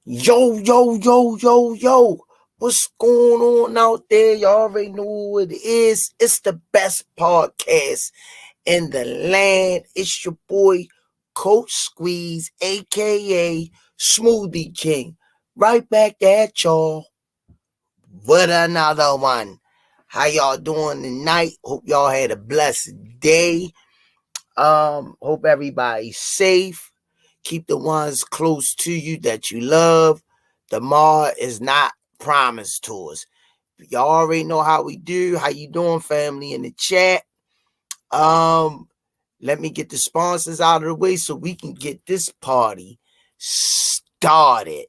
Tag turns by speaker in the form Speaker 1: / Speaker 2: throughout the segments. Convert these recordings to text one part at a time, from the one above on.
Speaker 1: Yo, yo, yo, yo, yo. What's going on out there? Y'all already know what it is. It's the best podcast in the land. It's your boy, Coach Squeeze, aka Smoothie King. Right back at y'all with another one. How y'all doing tonight? Hope y'all had a blessed day. Hope everybody's safe. Keep the ones close to you that you love. Tomorrow is not promised to us. Y'all already know how we do. How you doing, family, in the chat? Let me get the sponsors out of the way so we can get this party started.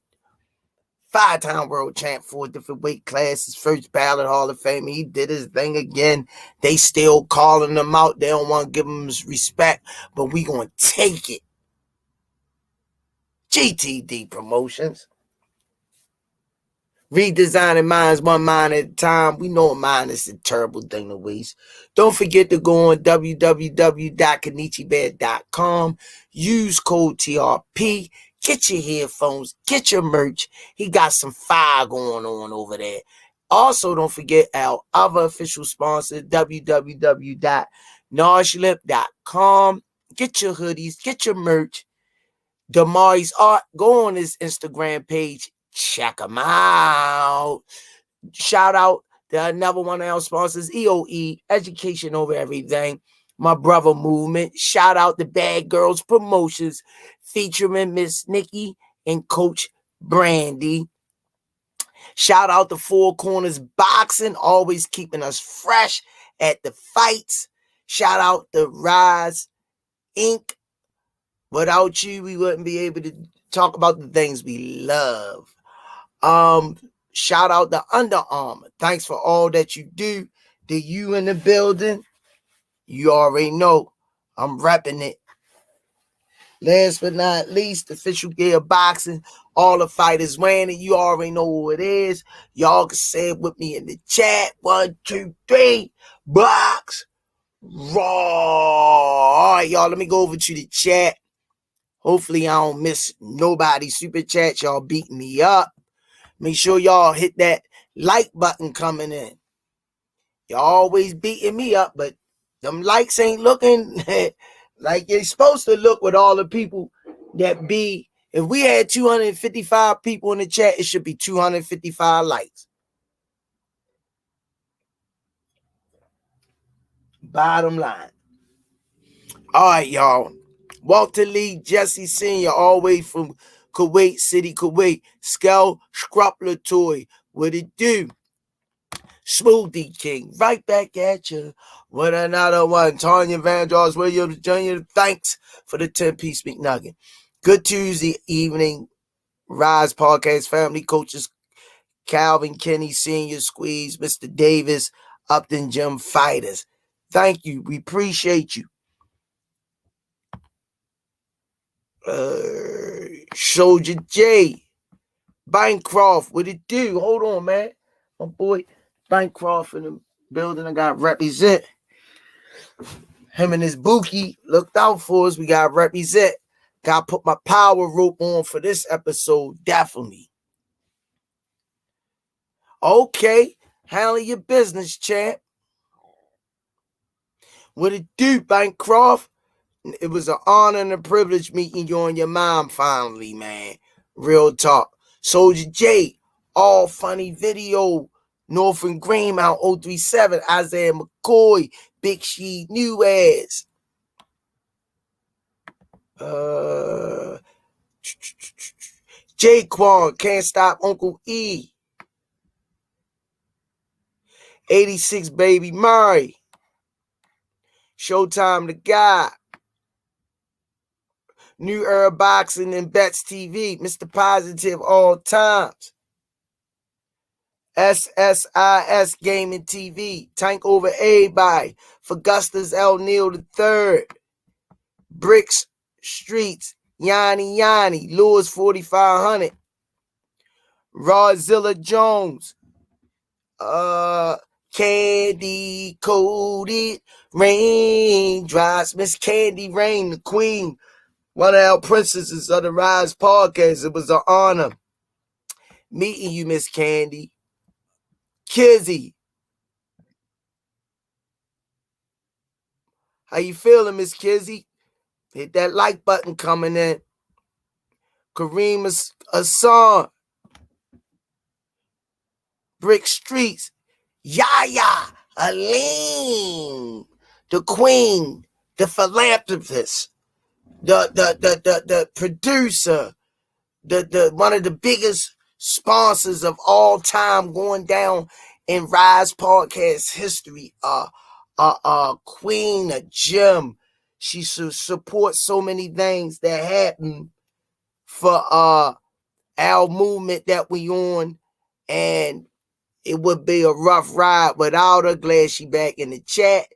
Speaker 1: 5-time world champ, 4 different weight classes, first ballot Hall of Fame. He did his thing again. They still calling him out. They don't want to give him his respect, but we going to take it. GTD Promotions. Redesigning minds one mind at a time. We know a mind is a terrible thing to waste. Don't forget to go on www.kenichibed.com. Use code TRP. Get your headphones. Get your merch. He got some fire going on over there. Also, don't forget our other official sponsor, www.norishlip.com. Get your hoodies. Get your merch. Damari's Art. Go on his Instagram page. Check them out. Shout out to another one of our sponsors, EOE, Education Over Everything. My Brother Movement. Shout out to Bad Girls Promotions, featuring Miss Nikki and Coach Brandy. Shout out to Four Corners Boxing, always keeping us fresh at the fights. Shout out to Rize Inc. Without you, we wouldn't be able to talk about the things we love. Shout out to Under Armour. Thanks for all that you do. The you in the building, you already know I'm repping it. Last but not least, official gear boxing. All the fighters wearing it. You already know who it is. Y'all can say it with me in the chat. 1, 2, 3. Box raw. All right, y'all. Let me go over to the chat. Hopefully, I don't miss nobody's super chat. Y'all beating me up. Make sure y'all hit that like button coming in. Y'all always beating me up, but them likes ain't looking like it's supposed to look with all the people that be. If we had 255 people in the chat, it should be 255 likes. Bottom line. All right, y'all. Walter Lee, Jesse Sr., all the way from Kuwait City, Kuwait. Skel Scrupulatory. What it do? Smoothie King, right back at you with another one. Tanya Vandross Williams Jr., thanks for the 10-piece McNugget. Good Tuesday evening, Rise Podcast family coaches, Calvin Kenny Sr., Squeeze, Mr. Davis, Upton Gym Fighters. Thank you. We appreciate you. Soldier J, Bancroft, what it do? Hold on, man. My boy Bancroft in the building. I got represent. Him and his Buki looked out for us. We got represent. Got to put my power rope on for this episode. Definitely. Okay. Handle your business, champ. What it do, Bancroft? It was an honor and a privilege meeting you and your mom finally, man. Real talk. Soldier J, all funny video. Northern Green, Mount 037, Isaiah McCoy, Big She, New Ass. Jaquan, Can't Stop Uncle E. 86 Baby Murray. Showtime the Guy. New Era Boxing and Bets TV. Mr. Positive All Times. SSIS Gaming TV. Tank Over Everybody. For Gustus L. Neal III. Bricks Streets. Yanni. Lewis 4500. Rodzilla Jones. Candy Coated Raindrops. Miss Candy Rain, the queen. One of our princesses of the Rise podcast. It was an honor. Meeting you, Miss Candy. Kizzy. How you feeling, Miss Kizzy? Hit that like button coming in. Kareem Hassan. Brick Streets. Yaya Aline. The queen. The philanthropist. The producer. The one of the biggest sponsors of all time going down in Rize podcast history. Queen of Jim. She supports so many things that happen for our movement that we on, and it would be a rough ride without her. Glad she back in the chat.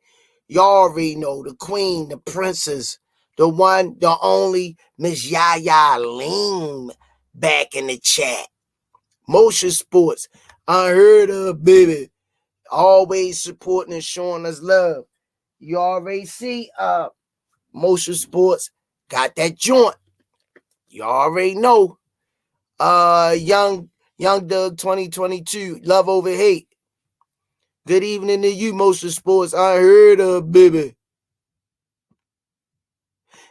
Speaker 1: Y'all already know the queen, the princess, the one, the only Miss Yaya Ling back in the chat. Motion Sports, unheard of, baby. Always supporting and showing us love. You already see Motion Sports got that joint. You already know. Young Doug 2022, love over hate. Good evening to you, Motion Sports. Unheard of, baby.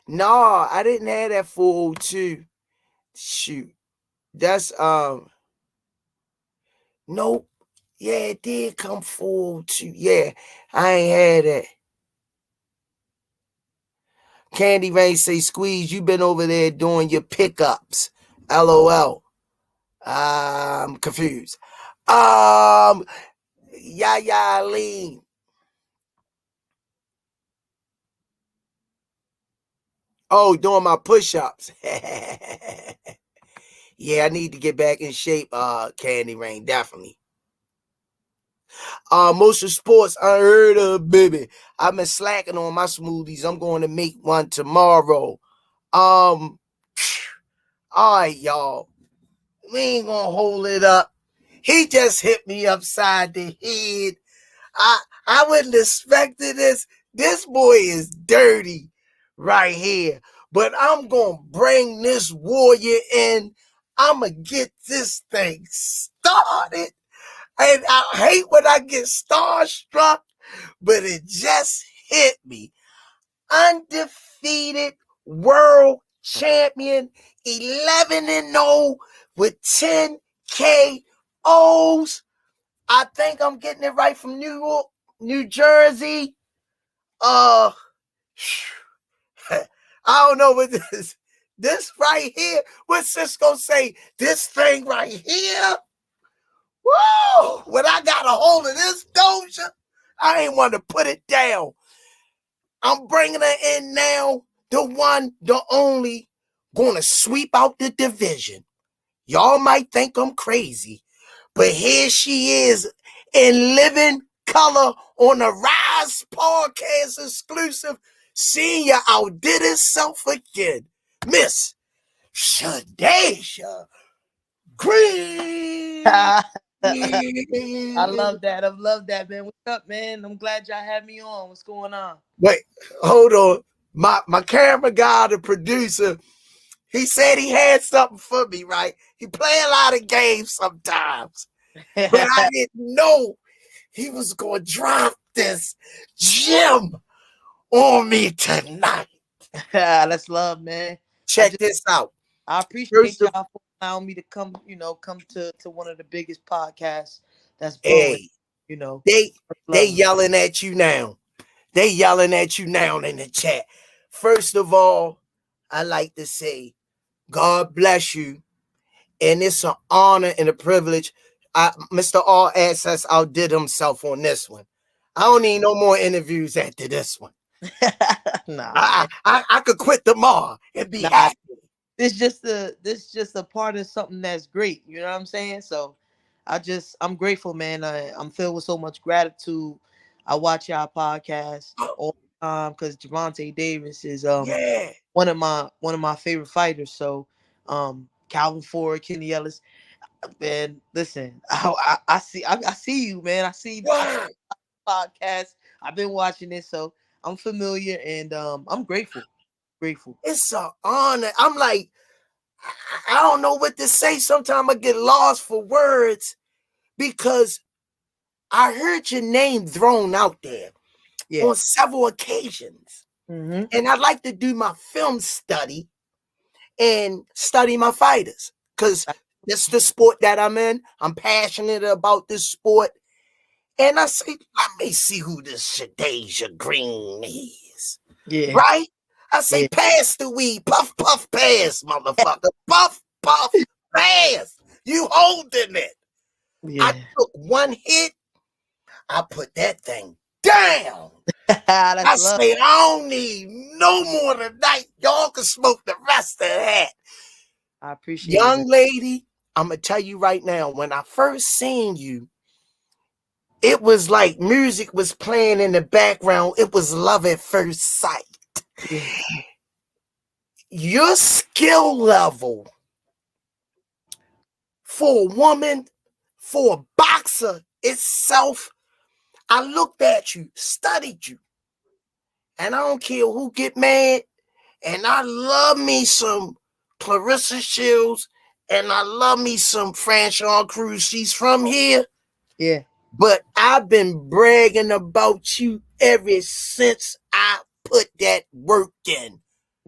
Speaker 1: Nah, I didn't have that 402. Shoot. That's nope. Yeah, it did come 402. Yeah, I ain't had that. Candy Rain say, Squeeze, you been over there doing your pickups. LOL. I'm confused. Yaya Lean. Oh, doing my push-ups. Yeah, I need to get back in shape, Candy Rain, definitely. Motion Sports, unheard of, baby. I've been slacking on my smoothies. I'm going to make one tomorrow. All right, y'all. We ain't gonna hold it up. He just hit me upside the head. I wouldn't expected this. This boy is dirty right here. But I'm gonna bring this warrior in. I'ma get this thing started. And I hate when I get starstruck, but it just hit me. Undefeated world champion, 11-0 with 10 KOs. I think I'm getting it right from New York, New Jersey. I don't know what this right here. What Cisco say? This thing right here. Whoa! When I got a hold of this doja, I ain't want to put it down. I'm bringing her in now. The one, the only, gonna sweep out the division. Y'all might think I'm crazy, but here she is in living color on the Rize podcast exclusive. Senior outdid himself again. Miss Shadasia Green.
Speaker 2: I love that. I love that, man. What's up, man? I'm glad y'all had me on. What's going on?
Speaker 1: Wait, hold on. My camera guy, the producer, he said he had something for me, right? He play a lot of games sometimes, but I didn't know he was going to drop this gem on me tonight.
Speaker 2: That's love, man.
Speaker 1: Check this out.
Speaker 2: I
Speaker 1: First
Speaker 2: appreciate
Speaker 1: of
Speaker 2: y'all for allowing me to come, come to one of the biggest podcasts that's brewing,
Speaker 1: hey,
Speaker 2: you know.
Speaker 1: they
Speaker 2: Love.
Speaker 1: yelling at you now. They yelling at you now in the chat. First of all, I like to say, God bless you. And it's an honor and a privilege. Mr. All Access outdid himself on this one. I don't need no more interviews after this one.
Speaker 2: Nah, man.
Speaker 1: I could quit tomorrow and be
Speaker 2: Nah.
Speaker 1: happy.
Speaker 2: This just a part of something that's great. You know what I'm saying? So I'm grateful, man. I'm filled with so much gratitude. I watch y'all podcast all the time because Javante Davis is
Speaker 1: Yeah.
Speaker 2: one of my favorite fighters. So Calvin Ford, Kenny Ellis, man. Listen, I see you, man. I see
Speaker 1: Wow.
Speaker 2: podcast. I've been watching it, so I'm familiar and I'm grateful. Grateful.
Speaker 1: It's an honor. I'm like, I don't know what to say. Sometimes I get lost for words because I heard your name thrown out there
Speaker 2: Yeah.
Speaker 1: on several occasions.
Speaker 2: Mm-hmm.
Speaker 1: And I'd like to do my film study and study my fighters because that's the sport that I'm in. I'm passionate about this sport. And I say, let me see who this Shadasia Green is.
Speaker 2: Yeah.
Speaker 1: Right? I say,
Speaker 2: Yeah.
Speaker 1: pass the weed. Puff, puff, pass, motherfucker. Puff, puff, pass. You holding it. I
Speaker 2: Yeah.
Speaker 1: took one hit. I put that thing down. I
Speaker 2: That's love.
Speaker 1: say, I don't need no more tonight. Y'all can smoke the rest of that.
Speaker 2: I appreciate it, man.
Speaker 1: Young lady, I'm going to tell you right now, when I first seen you, it was like music was playing in the background. It was love at first sight.
Speaker 2: Yeah.
Speaker 1: Your skill level for a woman, for a boxer itself, I looked at you, studied you, and I don't care who get mad. And I love me some Clarissa Shields, and I love me some Franchon Cruz. She's from here,
Speaker 2: Yeah.
Speaker 1: but I've been bragging about you ever since I put that work in.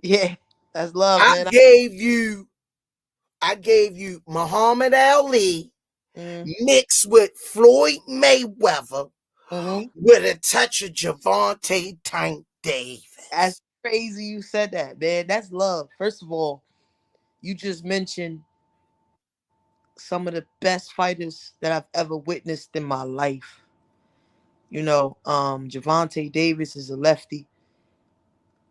Speaker 2: Yeah. That's love,
Speaker 1: I
Speaker 2: man.
Speaker 1: gave you, I gave you Muhammad Ali mixed with Floyd Mayweather
Speaker 2: Mm-hmm.
Speaker 1: with a touch of Javante Tank
Speaker 2: That's
Speaker 1: Davis.
Speaker 2: crazy you said that, man. That's love. First of all, you just mentioned some of the best fighters that I've ever witnessed in my life. Javante Davis is a lefty.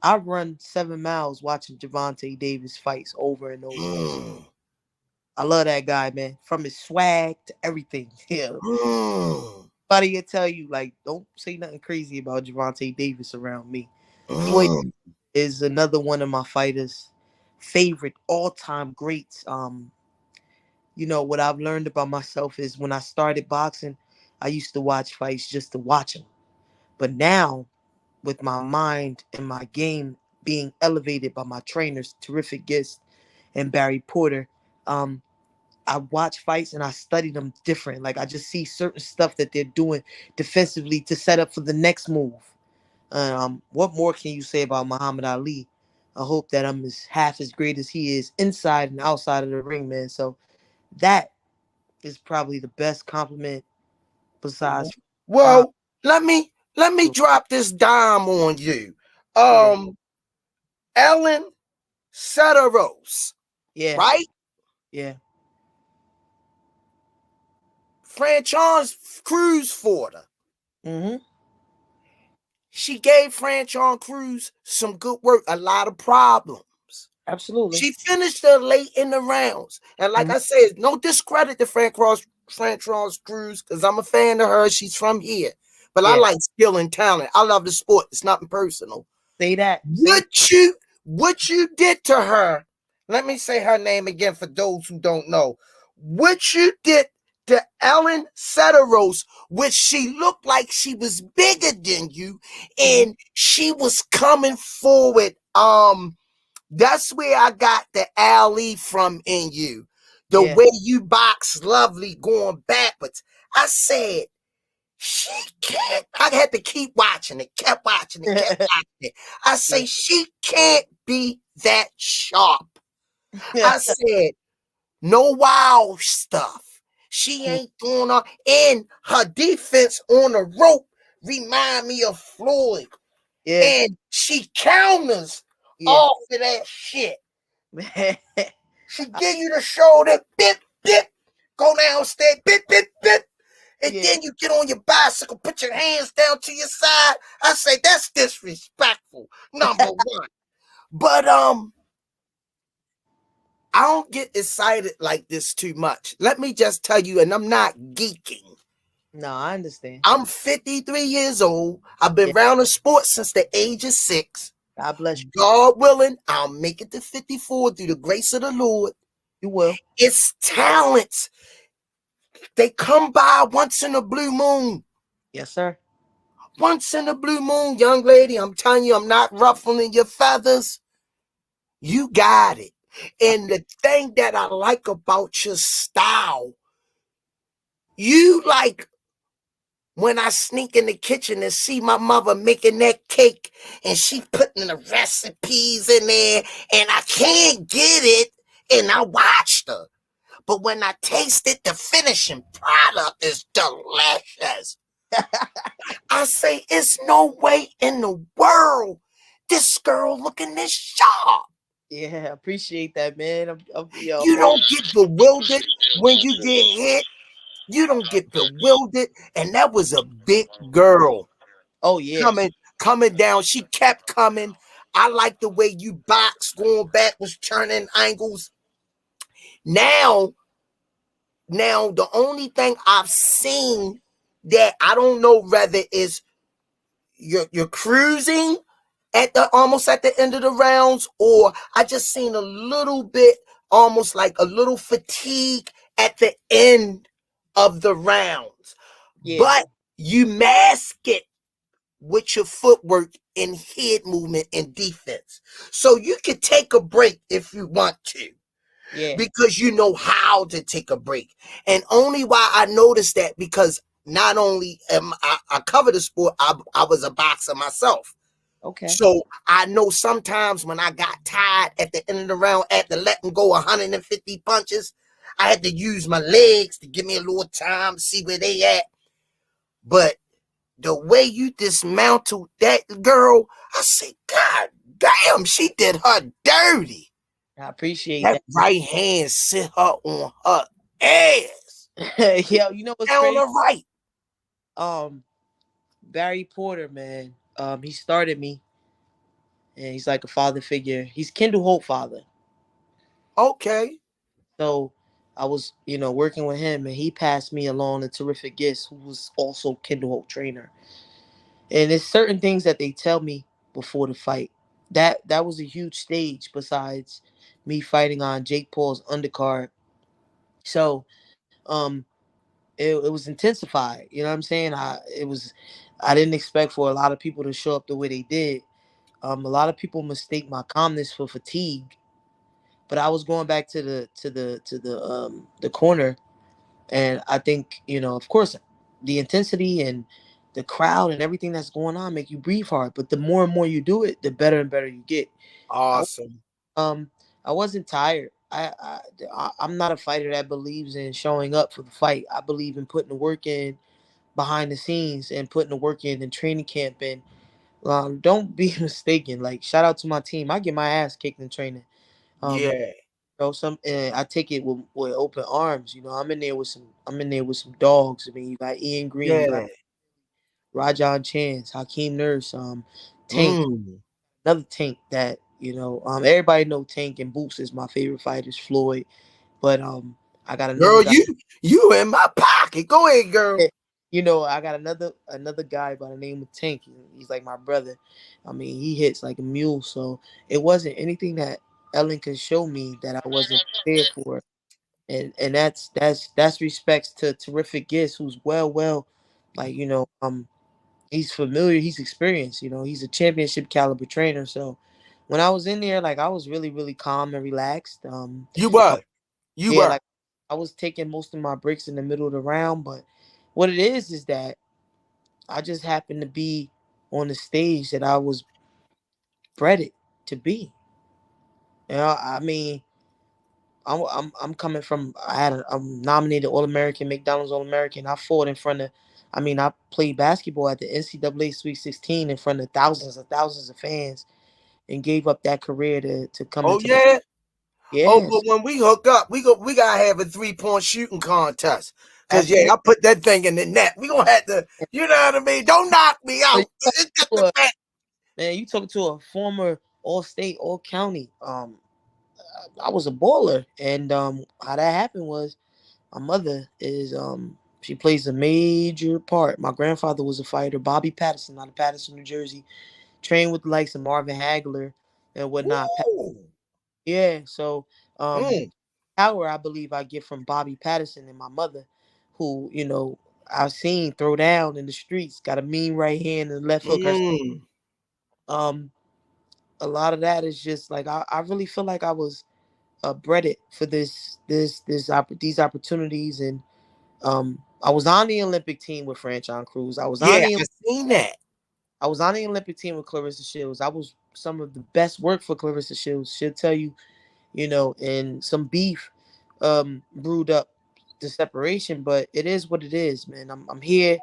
Speaker 2: I run 7 miles watching Javante Davis fights over and over.
Speaker 1: Mm,
Speaker 2: I love that guy, man. From his swag to everything. Yeah.
Speaker 1: mm,
Speaker 2: Somebody can tell you, like, don't say nothing crazy about Javante Davis around me. Floyd
Speaker 1: mm,
Speaker 2: is another one of my fighters' favorite all-time greats. What I've learned about myself is when I started boxing, I used to watch fights just to watch them. But now, with my mind and my game being elevated by my trainers, terrific guest and Barry Porter, um, I watch fights and I study them different. Like I just see certain stuff that they're doing defensively to set up for the next move. What more can you say about Muhammad Ali? I hope that I'm as half as great as he is inside and outside of the ring, man. So that is probably the best compliment besides uh,
Speaker 1: Well, let me drop this dime on you.
Speaker 2: yeah,
Speaker 1: Um, Ellen Sederos,
Speaker 2: yeah,
Speaker 1: right?
Speaker 2: yeah.
Speaker 1: Franchon's Cruz fought her.
Speaker 2: Mm-hmm.
Speaker 1: She gave Franchon Cruz some good work, a lot of problems.
Speaker 2: Absolutely.
Speaker 1: She finished her late in the rounds. And like
Speaker 2: Mhm.
Speaker 1: I said, no discredit to Franchon Cruz, because I'm a fan of her. She's from here. But I
Speaker 2: Yeah.
Speaker 1: like skill and talent. I love the sport. It's nothing personal.
Speaker 2: Say that. Say
Speaker 1: What you did to her, let me say her name again for those who don't know. What you did to Ellen Sederos, which she looked like she was bigger than you,
Speaker 2: Mhm.
Speaker 1: and she was coming forward. That's where I got the alley from in you. The
Speaker 2: Yeah.
Speaker 1: way you box lovely going backwards. I said, she can't. I had to keep watching it, kept watching it, kept watching it. I say,
Speaker 2: Yeah.
Speaker 1: she can't be that sharp. I said, no wild stuff. She ain't doing all, and her defense on the rope remind me of Floyd.
Speaker 2: Yeah.
Speaker 1: And she counters
Speaker 2: Yeah.
Speaker 1: off of that shit.
Speaker 2: Man.
Speaker 1: She give you the shoulder, bip, bip, go downstairs, bip, bip, bip. And
Speaker 2: Yeah.
Speaker 1: then you get on your bicycle, put your hands down to your side. I say that's disrespectful, number one. But I don't get excited like this too much. Let me just tell you, and I'm not geeking.
Speaker 2: No, I understand.
Speaker 1: I'm 53 years old. I've been
Speaker 2: Yeah.
Speaker 1: around the sport since the age of 6.
Speaker 2: God bless you.
Speaker 1: God willing, I'll make it to 54 through the grace of the Lord.
Speaker 2: You will.
Speaker 1: It's talents. They come by once in a blue moon.
Speaker 2: Yes, sir.
Speaker 1: Once in a blue moon, young lady. I'm telling you, I'm not ruffling your feathers. You got it. And the thing that I like about your style, you like when I sneak in the kitchen and see my mother making that cake and she putting the recipes in there and I can't get it and I watched her. But when I tasted the finishing product is delicious. I say, it's no way in the world this girl looking this sharp.
Speaker 2: Yeah, I appreciate that, man. Yo,
Speaker 1: You don't get bewildered when you get hit. You don't get bewildered. And that was a big girl
Speaker 2: oh yeah,
Speaker 1: coming down. She kept coming. I like the way you box, going backwards, turning angles. Now, the only thing I've seen that I don't know whether is you're cruising at the almost at the end of the rounds, or I just seen a little bit, almost like a little fatigue at the end of the rounds.
Speaker 2: yeah,
Speaker 1: But you mask it with your footwork and head movement and defense. So you can take a break if you want to,
Speaker 2: yeah.
Speaker 1: because you know how to take a break. And only why I noticed that because not only am I cover the sport, I was a boxer myself.
Speaker 2: Okay.
Speaker 1: So I know sometimes when I got tired at the end of the round, after letting go 150 punches, I had to use my legs to give me a little time to see where they at. But the way you dismantled that girl, I say, God damn, she did her dirty.
Speaker 2: I appreciate
Speaker 1: That
Speaker 2: that.
Speaker 1: right hand sit her on her ass.
Speaker 2: Yo, you know what's
Speaker 1: Down
Speaker 2: crazy?
Speaker 1: the right.
Speaker 2: Um, Barry Porter, man. He started me, and he's like a father figure. He's Kendall Hope father.
Speaker 1: Okay.
Speaker 2: So I was, working with him, and he passed me along a terrific guest who was also Kendall Hope trainer. And there's certain things that they tell me before the fight. That was a huge stage besides me fighting on Jake Paul's undercard. So it was intensified. You know what I'm saying? I didn't expect for a lot of people to show up the way they did. A lot of people mistake my calmness for fatigue, but I was going back to the corner, and I think of course, the intensity and the crowd and everything that's going on make you breathe hard. But the more and more you do it, the better and better you get. I
Speaker 1: Awesome.
Speaker 2: um I wasn't tired. I'm not a fighter that believes in showing up for the fight. I believe in putting the work in behind the scenes and putting the work in training camp. And don't be mistaken. Like, shout out to my team. I get my ass kicked in training. Um,
Speaker 1: Yeah.
Speaker 2: I take it with open arms. I'm in there with some dogs. I mean, you got Ian Green, you got
Speaker 1: Yeah.
Speaker 2: Rajon Chance, Hakeem Nurse, Tank,
Speaker 1: Mm.
Speaker 2: another Tank that everybody know Tank and Boots is my favorite fighters. Floyd, but I got another
Speaker 1: Girl,
Speaker 2: guy.
Speaker 1: you in my pocket. Go ahead, girl.
Speaker 2: I got another guy by the name of Tank. He's like my brother. I mean, he hits like a mule. So it wasn't anything that Ellen could show me that I wasn't prepared for. And that's respects to terrific gifts who's well, like he's familiar, he's experienced. He's a championship caliber trainer. So when I was in there, like, I was really really calm and relaxed.
Speaker 1: You
Speaker 2: Uh,
Speaker 1: were. You
Speaker 2: yeah,
Speaker 1: were.
Speaker 2: like, I was taking most of my breaks in the middle of the round, but what it is that I just happened to be on the stage that I was bred to be. I mean, I'm coming from. I'm nominated All American, McDonald's All American. I fought in front of. I mean, I played basketball at the NCAA Sweet 16 in front of thousands and thousands of fans, and gave up that career to come
Speaker 1: Oh
Speaker 2: into the.
Speaker 1: yeah. Oh, but
Speaker 2: Yes,
Speaker 1: when we hook up, we gotta have a 3-point shooting contest. Cause yeah,
Speaker 2: absolutely.
Speaker 1: I put that thing in the net. We gonna have to, you know what I mean? Don't knock me
Speaker 2: So you
Speaker 1: out.
Speaker 2: talking
Speaker 1: It's just
Speaker 2: to
Speaker 1: the
Speaker 2: a
Speaker 1: fact.
Speaker 2: man, you talking to a former All State, All County. I was a baller, and how that happened was my mother is she plays a major part. My grandfather was a fighter, Bobby Patterson, out of Patterson, New Jersey, trained with the likes of Marvin Hagler and whatnot.
Speaker 1: Ooh.
Speaker 2: Yeah, so um
Speaker 1: Mm,
Speaker 2: power, I believe I get from Bobby Patterson and my mother, who I've seen throw down in the streets, got a mean right hand and left hook.
Speaker 1: mm.
Speaker 2: Um, a lot of that is just like I really feel like I was. breaded for these opportunities. And I was on the Olympic team with Franchon Cruz.
Speaker 1: Yeah, I seen that.
Speaker 2: I was on the Olympic team with Clarissa Shields. I was some of the best work for Clarissa Shields. She'll tell you, and some beef brewed up the separation, but it is what it is, man. I'm here.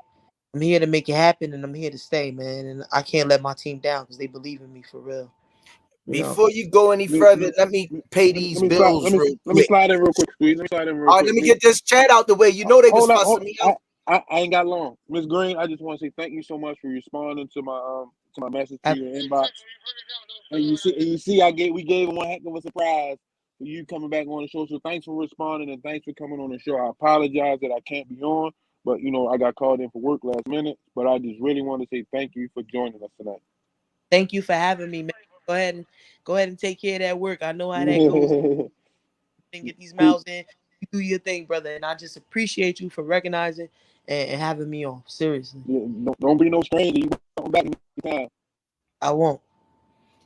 Speaker 2: I'm here to make it happen, and I'm here to stay, man. And I can't let my team down because they believe in me for real. You know.
Speaker 1: Before you go any
Speaker 3: Let me
Speaker 1: further, let me pay
Speaker 3: let
Speaker 1: these
Speaker 3: me slide
Speaker 1: bills real
Speaker 3: let me
Speaker 1: quick.
Speaker 3: slide in real quick, Squeeze. Let me slide in real
Speaker 1: All right,
Speaker 3: quick.
Speaker 1: let me get this chat out the way. You know they was
Speaker 3: Hold on,
Speaker 1: fussing me out.
Speaker 3: I ain't got long. Miss Green, I just want to say thank you so much for responding to my message to your inbox. And you see, we gave one heck of a surprise for you coming back on the show. So thanks for responding and thanks for coming on the show. I apologize that I can't be on, but I got called in for work last minute. But I just really want to say thank you for joining us tonight.
Speaker 2: Thank you for having me, man. Go ahead and take care of that work. I know how that goes. And get these
Speaker 3: Cool.
Speaker 2: mouths in. You do your thing, brother. And I just appreciate you for recognizing and having me on. Seriously,
Speaker 3: Yeah, don't be no stranger. You come back anytime.
Speaker 2: I won't.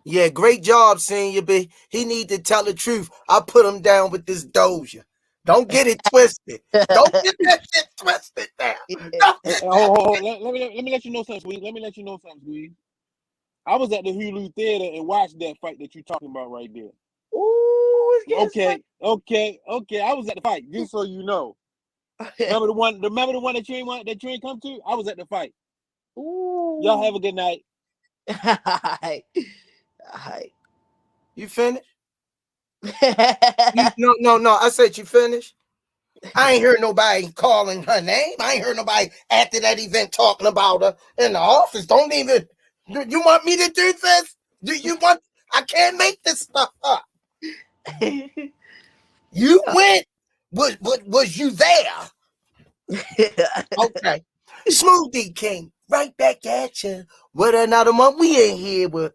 Speaker 1: Yeah, great job, Senior B. He need to tell the truth. I put him down with this Doja. Don't get it twisted. Don't get that shit twisted now.
Speaker 2: Yeah.
Speaker 1: Don't
Speaker 3: Hey,
Speaker 1: get that.
Speaker 3: hold. Let me let you know something, Squeeze. Let me let you know something, Squeeze. I was at the Hulu Theater and watched that fight that you're talking about right there.
Speaker 2: Ooh, it's getting
Speaker 3: Okay. I was at the fight, just so you know.
Speaker 2: sweaty.
Speaker 3: Remember the one that you ain't come to? I was at the fight. Y'all
Speaker 2: Ooh.
Speaker 3: have a good night.
Speaker 2: Hi. Hi.
Speaker 1: You finished? No. I said you finished. I ain't heard nobody calling her name. I ain't heard nobody after that event talking about her in the office. Don't even. Do you want me to do this? Do you want? I can't make this stuff up. You went. Was you there? Okay. Smoothie King, right back at you with another one. We in here with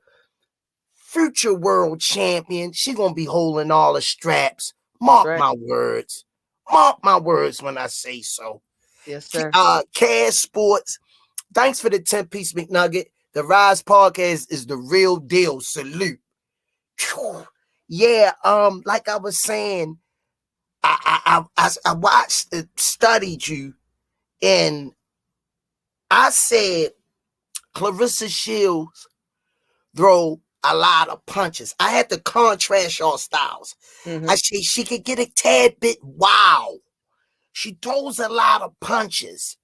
Speaker 1: future world champion. She gonna be holding all the straps.
Speaker 2: That's
Speaker 1: Mark
Speaker 2: right.
Speaker 1: my words. Mark my words when I say so.
Speaker 2: Yes, sir.
Speaker 1: Cash Sports. Thanks for the 10-piece McNugget. The Rize podcast is the real deal. Salute. Whew. Yeah, like I was saying, I watched it, studied you, and I said Clarissa Shields throw a lot of punches. I had to contrast y'all styles.
Speaker 2: Mm-hmm.
Speaker 1: I say she could get a tad bit wild. She throws a lot of punches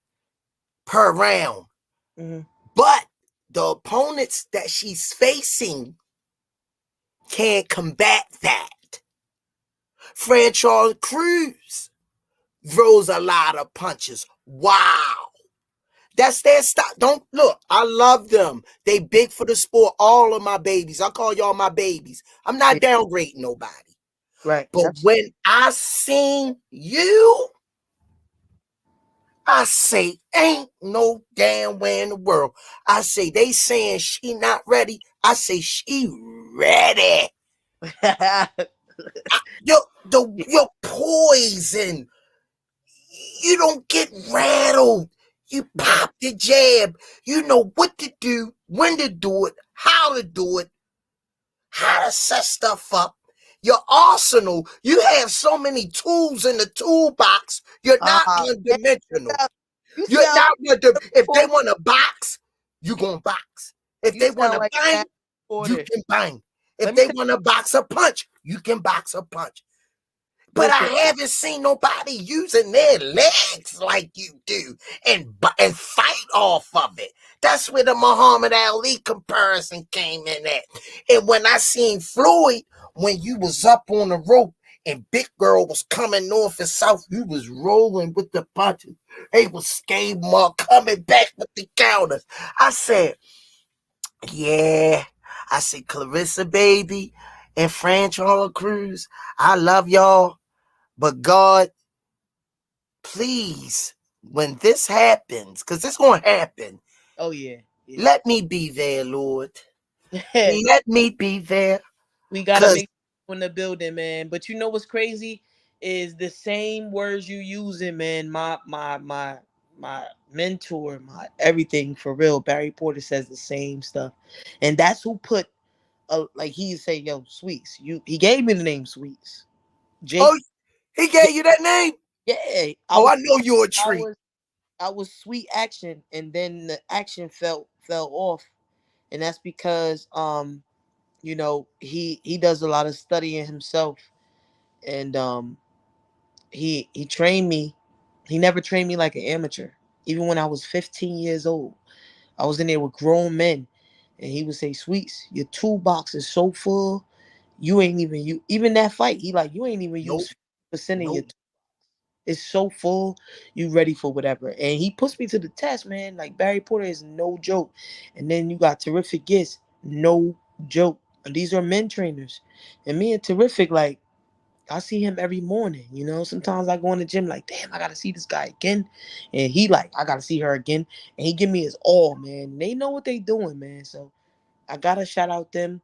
Speaker 1: per round.
Speaker 2: Mm-hmm.
Speaker 1: But the opponents that she's facing can't combat that. Franchon Cruz throws a lot of punches. Wow. That's their style. Don't look. I love them. They big for the sport. All of my babies. I call y'all my babies. I'm not
Speaker 2: Yeah.
Speaker 1: downgrading nobody.
Speaker 2: Right.
Speaker 1: But when I seen you, I say ain't no damn way in the world. I say they saying she not ready. I say she ready. Your poison. You don't get rattled. You pop the jab. You know what to do, when to do it, how to set stuff up. Your arsenal, you have so many tools in the toolbox, you're not
Speaker 2: Yeah,
Speaker 1: one-dimensional.
Speaker 2: you
Speaker 1: You're
Speaker 2: sound
Speaker 1: not if they
Speaker 2: like
Speaker 1: want to box, you gonna box. If
Speaker 2: you
Speaker 1: they want
Speaker 2: sound
Speaker 1: to
Speaker 2: like
Speaker 1: bang,
Speaker 2: Matt
Speaker 1: you
Speaker 2: Porter.
Speaker 1: can bang. If
Speaker 2: Let me
Speaker 1: they
Speaker 2: tell
Speaker 1: want to box a punch, you can box a punch.
Speaker 2: you,
Speaker 1: But I
Speaker 2: listen.
Speaker 1: haven't seen nobody using their legs like you do and fight off of it. That's where the Muhammad Ali comparison came in at. And when I seen Floyd, when you was up on the rope and Big Girl was coming north and south, you was rolling with the punches. They was skating up, coming back with the counters. I said, yeah. I said, Clarissa, baby, and Franchon Cruz, I love y'all. But God, please, when this happens, because it's going to happen,
Speaker 2: Oh yeah, yeah.
Speaker 1: let me be there, Lord. Let me be there.
Speaker 2: We gotta
Speaker 1: Because,
Speaker 2: make in the building, man. But you know what's crazy is the same words you using, man. My mentor, my everything for real. Barry Porter says the same stuff, and that's who put like he say, yo, Sweets. He gave me the name Sweets. Jake.
Speaker 1: Oh, he gave you that name?
Speaker 2: Yeah,
Speaker 1: I know you're a
Speaker 2: I
Speaker 1: treat.
Speaker 2: was I was sweet action, and then the action fell off, and that's because he does a lot of studying himself, and he trained me. He never trained me like an amateur. Even when I was 15 years old, I was in there with grown men, and he would say, "Sweets, your toolbox is so full. You ain't even you even that fight. He like you ain't even
Speaker 1: Nope.
Speaker 2: used 50% of your.
Speaker 1: Nope.
Speaker 2: It's so full. You ready for whatever." And he puts me to the test, man. Like Barry Porter is no joke. And then you got Terrific Gifts, no joke. And these are men trainers, and me and Terrific like. I see him every morning, Sometimes I go in the gym like, damn, I gotta see this guy again. And he like, I gotta see her again. And he give me his all, man. They know what they doing, man. So I gotta shout out them.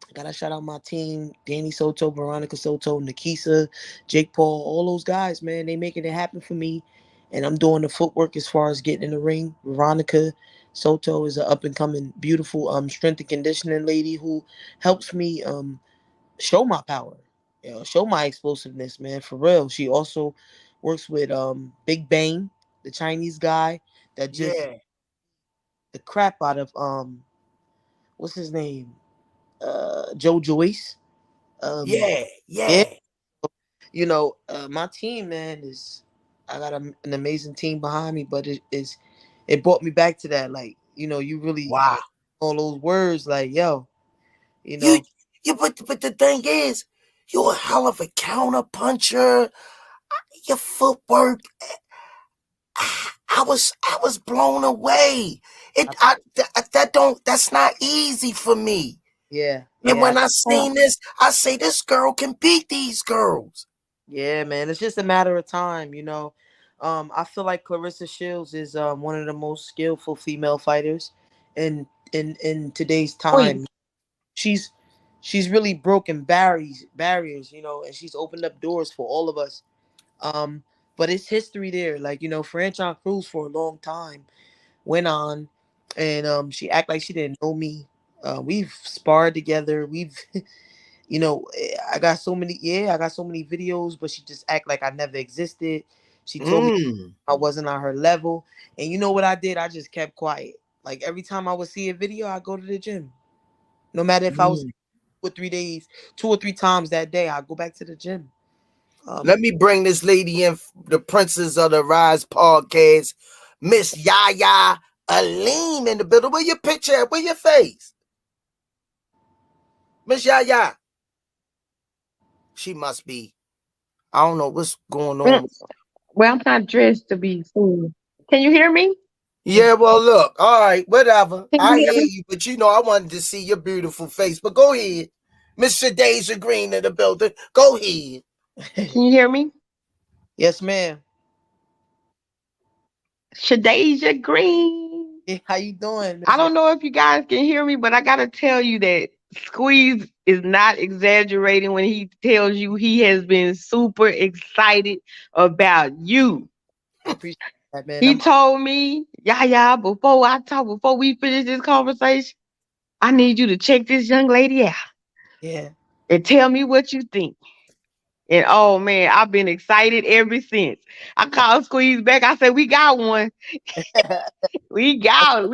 Speaker 2: I gotta shout out my team, Danny Soto, Veronica Soto, Nikisa, Jake Paul, all those guys, man. They making it happen for me. And I'm doing the footwork as far as getting in the ring. Veronica Soto is an up and coming, beautiful strength and conditioning lady who helps me show my power, show my explosiveness, man, for real. She also works with Big Bang, the Chinese guy that just
Speaker 1: Yeah.
Speaker 2: the crap out of what's his name? Joe Joyce. Um
Speaker 1: Yeah.
Speaker 2: yeah,
Speaker 1: Yeah.
Speaker 2: my team, man, is I got an amazing team behind me, but it brought me back to that, like, you really
Speaker 1: Wow.
Speaker 2: all those words like, yo, you
Speaker 1: You
Speaker 2: know,
Speaker 1: but the thing is, you're a hell of a counter puncher. Your footwork, I was blown away.
Speaker 2: I,
Speaker 1: That's not easy for me.
Speaker 2: yeah,
Speaker 1: And
Speaker 2: yeah.
Speaker 1: when I seen this, I say this girl can beat these girls.
Speaker 2: Yeah, man, it's just a matter of time, I feel like Clarissa Shields is one of the most skillful female fighters in today's
Speaker 4: Sweet.
Speaker 2: time. She's she's really broken barriers, and she's opened up doors for all of us. Um, but it's history there. Like, Franchon Cruz for a long time went on, and she act like she didn't know me. We've sparred together. I got so many videos, but she just act like I never existed. She told me
Speaker 1: Mm,
Speaker 2: I wasn't on her level. And you know what I did? I just kept quiet. Like every time I would see a video, I go to the gym. No matter if I was
Speaker 1: mm.
Speaker 2: 2 or 3 days, 2 or 3 times that day, I go back to the gym.
Speaker 1: Let
Speaker 2: Um,
Speaker 1: me bring this lady in, the princess of the Rise podcast, Miss Yaya Aleem in the building. Where your picture at? Where your face? Miss Yaya. She must be. I don't know what's going
Speaker 4: Well,
Speaker 1: on.
Speaker 4: I'm not dressed to be seen. Can you hear me?
Speaker 1: Yeah, well, look. All right, whatever.
Speaker 4: Can
Speaker 1: I
Speaker 4: you hear
Speaker 1: hear
Speaker 4: me?
Speaker 1: you, but I wanted to see your beautiful face. But go ahead. Miss Shadasia Green in the building. Go ahead.
Speaker 4: Can you hear me?
Speaker 2: yes, ma'am.
Speaker 4: Shadasia Green.
Speaker 2: Hey, how you doing,
Speaker 4: I
Speaker 2: Miss?
Speaker 4: don't know if you guys can hear me, but I gotta tell you that Squeeze is not exaggerating when he tells you he has been super excited about you.
Speaker 2: I appreciate that, man.
Speaker 4: He told me, yeah, before we finish this conversation, I need you to check this young lady out
Speaker 2: Yeah.
Speaker 4: and tell me what you think. And oh man, I've been excited ever since. I called Squeeze back. I said, we got one. We got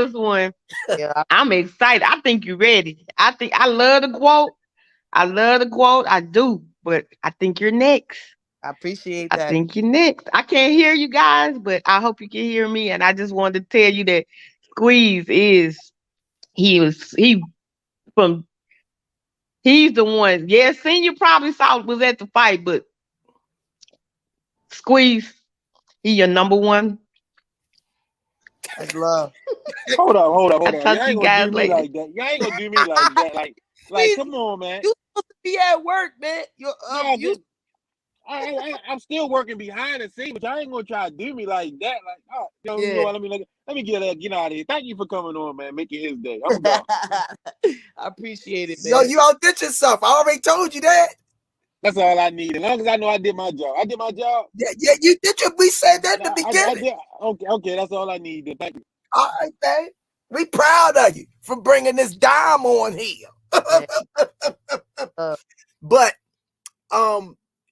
Speaker 4: us one.
Speaker 2: yeah,
Speaker 4: I'm excited. I think you're ready. I love the quote. I love the quote. I do. But I think you're next.
Speaker 2: I appreciate
Speaker 4: I
Speaker 2: that.
Speaker 4: think you're next. I can't hear you guys, but I hope you can hear me. And I just wanted to tell you that Squeeze is he from he's the one. Yeah, Senior probably saw was at the fight, but Squeeze, he your number one.
Speaker 2: That's love.
Speaker 4: I
Speaker 3: Hold on.
Speaker 4: talk
Speaker 3: Y'all
Speaker 4: to
Speaker 3: ain't
Speaker 4: you
Speaker 3: gonna
Speaker 4: guys
Speaker 3: do me
Speaker 4: later.
Speaker 3: like that. Y'all ain't gonna do me like that. Like,
Speaker 2: Please,
Speaker 3: come on, man.
Speaker 2: you supposed to be at work, man.
Speaker 3: Nah,
Speaker 2: You
Speaker 3: I'm still working behind the scenes, but y'all ain't gonna try to do me like that. Like, oh, yo, you know
Speaker 2: yeah.
Speaker 3: what? Let me get out of here. Thank you for coming on, man. Making his day. I'm gone.
Speaker 2: I appreciate it,
Speaker 1: Yo,
Speaker 2: man.
Speaker 1: you outdid yourself. I already told you that.
Speaker 3: That's all I need. As long as I know I did my job. I did my job.
Speaker 1: Yeah, yeah, you did. We said that in the
Speaker 3: Nah, I
Speaker 1: beginning.
Speaker 3: did. Okay. That's all I need. Thank you.
Speaker 1: All right, man. We proud of you for bringing this dime on here.
Speaker 2: Man, uh,
Speaker 1: But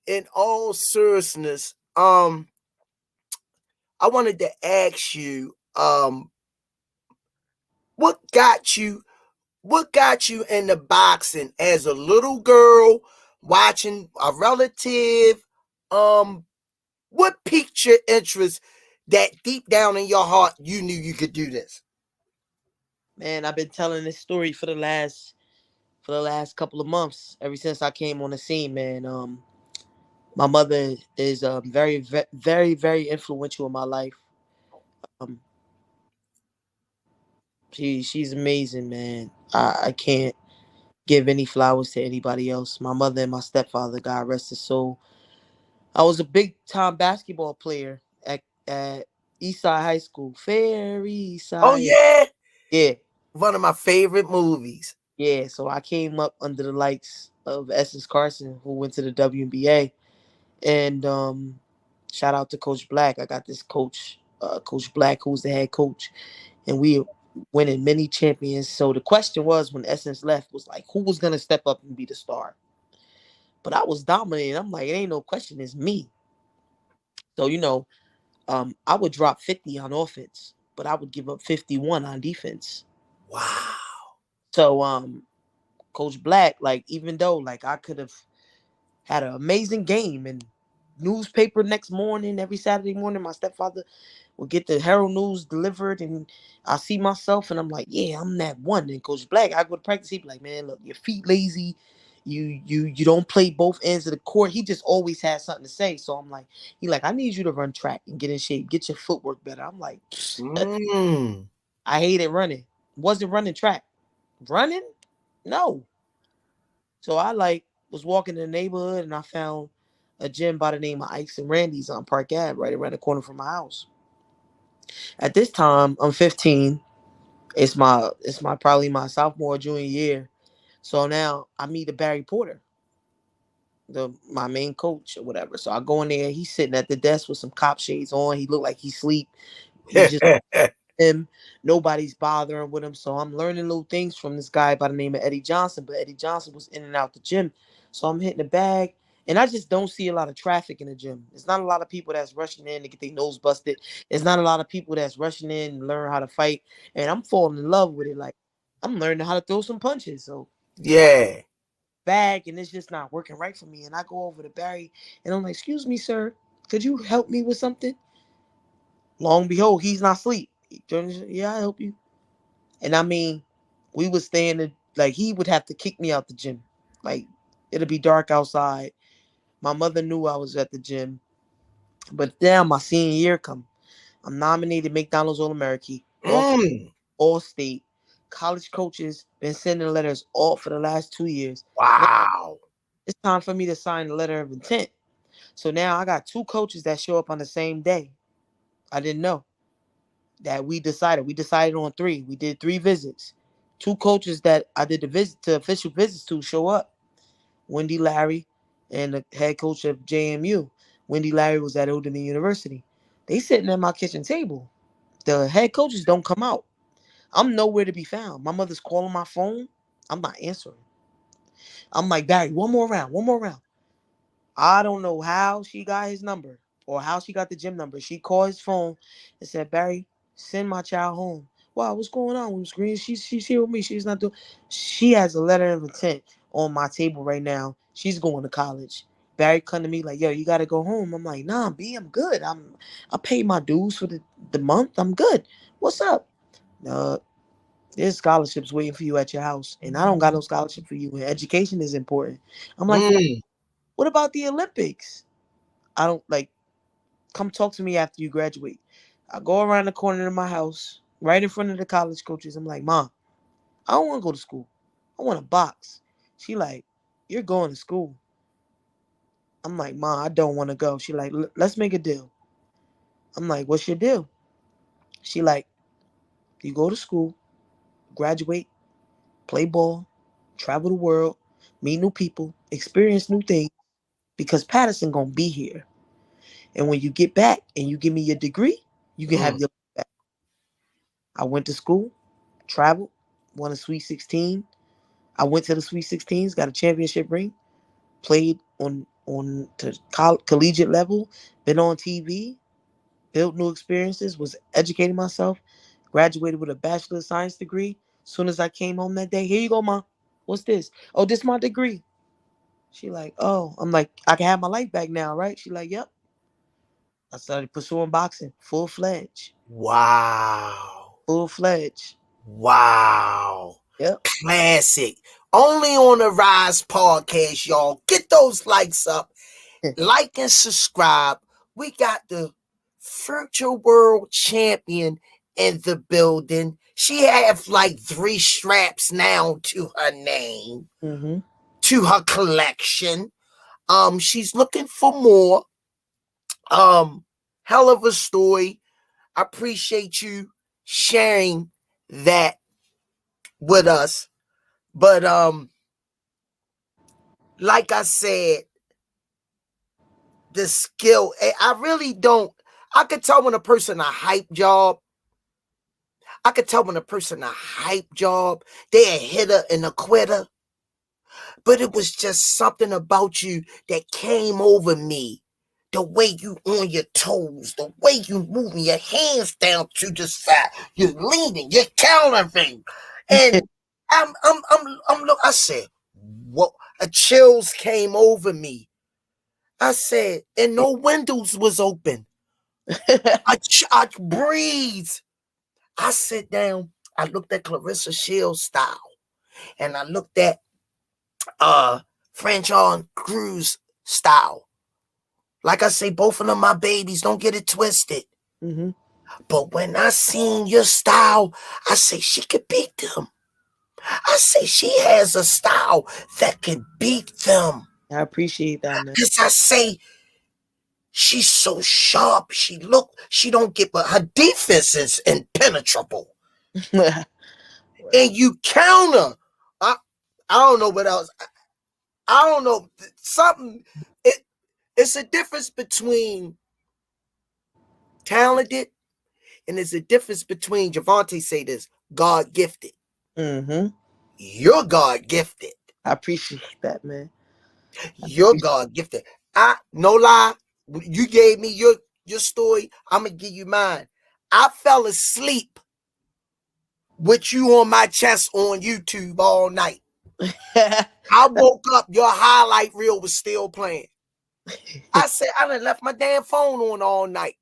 Speaker 1: in all seriousness, I wanted to ask you, what got you what got you into boxing as a little girl watching a relative? Um, what piqued your interest that deep down in your heart you knew you could do this?
Speaker 2: Man, I've been telling this story for the last couple of months, ever since I came on the scene, man. My mother is very influential in my life. Um, she's amazing, man. I can't give any flowers to anybody else. My mother and my stepfather, God rest his soul. I was a big time basketball player at Eastside High School, Fair
Speaker 1: Oh
Speaker 2: Eastside.
Speaker 1: yeah,
Speaker 2: Yeah,
Speaker 1: one of my favorite movies.
Speaker 2: yeah. So I came up under the likes of Essence Carson, who went to the WNBA, and shout out to Coach Black. I got this coach, Coach Black, who's the head coach, and we winning many champions. So the question was, when Essence left, was like, who was gonna step up and be the star? But I was dominating. I'm like, it ain't no question, it's me. So I would drop 50 on offense, but I would give up 51 on defense.
Speaker 1: Wow.
Speaker 2: So Coach Black, like, even though like I could have had an amazing game and newspaper next morning, every Saturday morning, my stepfather would get the Herald News delivered, and I see myself and I'm like, yeah, I'm that one. And Coach Black, I go to practice, he'd be like, man, look, your feet lazy. You don't play both ends of the court. He just always has something to say. So I'm like, I need you to run track and get in shape, get your footwork better. I'm like,
Speaker 1: Mm.
Speaker 2: I hated running. Wasn't running track. Running? No. So I was walking in the neighborhood and I found a gym by the name of Ike's and Randy's on Park Ave, right around the corner from my house. At this time, I'm 15. It's my probably my sophomore junior year. So now I meet a Barry Porter, the my main coach or whatever. So I go in there. He's sitting at the desk with some cop shades on. He looked like he sleep. He just him. Nobody's bothering with him. So I'm learning little things from this guy by the name of Eddie Johnson. But Eddie Johnson was in and out the gym. So I'm hitting the bag. And I just don't see a lot of traffic in the gym. There's not a lot of people that's rushing in to get their nose busted. There's not a lot of people that's rushing in and learn how to fight. And I'm falling in love with it. Like, I'm learning how to throw some punches. So
Speaker 1: Yeah.
Speaker 2: bag and it's just not working right for me. And I go over to Barry and I'm like, excuse me, sir, could you help me with something? Long and behold, he's not asleep. He turns, yeah, I help you. And I mean, we would stand in, like, he would have to kick me out the gym. Like, it'll be dark outside. My mother knew I was at the gym. But now my senior year come. I'm nominated McDonald's All American,
Speaker 1: Mm.
Speaker 2: All State. College coaches been sending letters all for the last 2 years. Now
Speaker 1: Wow.
Speaker 2: it's time for me to sign the letter of intent. So now I got two coaches that show up on the same day. I didn't know that we decided. We decided on three. We did 3 visits. Two coaches that I did the visit to official visits to show up. Wendy Larry and the head coach of JMU. Wendy Larry was at Old Dominion University. They sitting at my kitchen table. The head coaches don't come out. I'm nowhere to be found. My mother's calling my phone. I'm not answering. I'm like, Barry, one more round, one more round. I don't know how she got his number or how she got the gym number. She called his phone and said, Barry, send my child home. Wow, what's going on? Miss Green? She's here with me. She's not doing. She has a letter of intent on my table right now. She's going to college. Barry come to me like, yo, you gotta go home. I'm like, nah, B, I'm good. I paid my dues for the month. I'm good. What's up? Uh, there's scholarships waiting for you at your house, and I don't got no scholarship for you. And education is important. I'm like,
Speaker 1: Mm.
Speaker 2: what about the Olympics? I don't like, come talk to me after you graduate. I go around the corner of my house, right in front of the college coaches. I'm like, Mom, I don't want to go to school. I want to box. She like, you're going to school. I'm like, Mom, I don't want to go. She like, let's make a deal. I'm like, what's your deal? She like, you go to school, graduate, play ball, travel the world, meet new people, experience new things, because Patterson gonna be here. And when you get back and you give me your degree, you can have
Speaker 1: Mm.
Speaker 2: your back. I went to school, traveled, won a Sweet 16. I went to the Sweet 16s, got a championship ring, played on on to collegiate level, been on TV, built new experiences, was educating myself, graduated with a Bachelor of Science degree. Soon as I came home that day, here you go, Mom. What's this? Oh, this my degree. She like, oh, I'm like, I can have my life back now, right? She like, yep. I started pursuing boxing, full fledged,
Speaker 1: Wow.
Speaker 2: full fledged.
Speaker 1: Wow.
Speaker 2: Yep.
Speaker 1: Classic. Only on the Rise podcast, y'all. Get those likes up. Like and subscribe. We got the future world champion in the building. She have like 3 straps now to her name,
Speaker 2: Mm-hmm.
Speaker 1: to her collection. She's looking for more. Hell of a story. I appreciate you sharing that with us. But like I said, the skill, I really don't. I could tell when a person a hype job. I could tell when a person a hype job, they a hitter and a quitter. But it was just something about you that came over me. The way you on your toes, the way you moving your hands down to the side, you're leaning, you're countering, and look. I said, what? A chills came over me. I said, and no windows was open. I breathe. I sit down. I looked at Clarissa Shields' style, and I looked at French on Cruz style. Like I say, both of them my babies. Don't get it twisted.
Speaker 2: Mm-hmm.
Speaker 1: But when I seen your style, I say she could beat them. I say she has a style that can beat them.
Speaker 2: I appreciate that, man.
Speaker 1: Cause I say she's so sharp. She don't get, but her defense is impenetrable. And you counter. I, I don't know what else. I don't know. Something. It's a difference between talented and there's a difference between Javante say this, God gifted.
Speaker 2: Mm-hmm.
Speaker 1: You're God gifted.
Speaker 2: I appreciate that, man.
Speaker 1: You're God gifted. I no lie. You gave me your story. I'm gonna give you mine. I fell asleep with you on my chest on YouTube all night. I woke up, your highlight reel was still playing. I said, I done left my damn phone on all night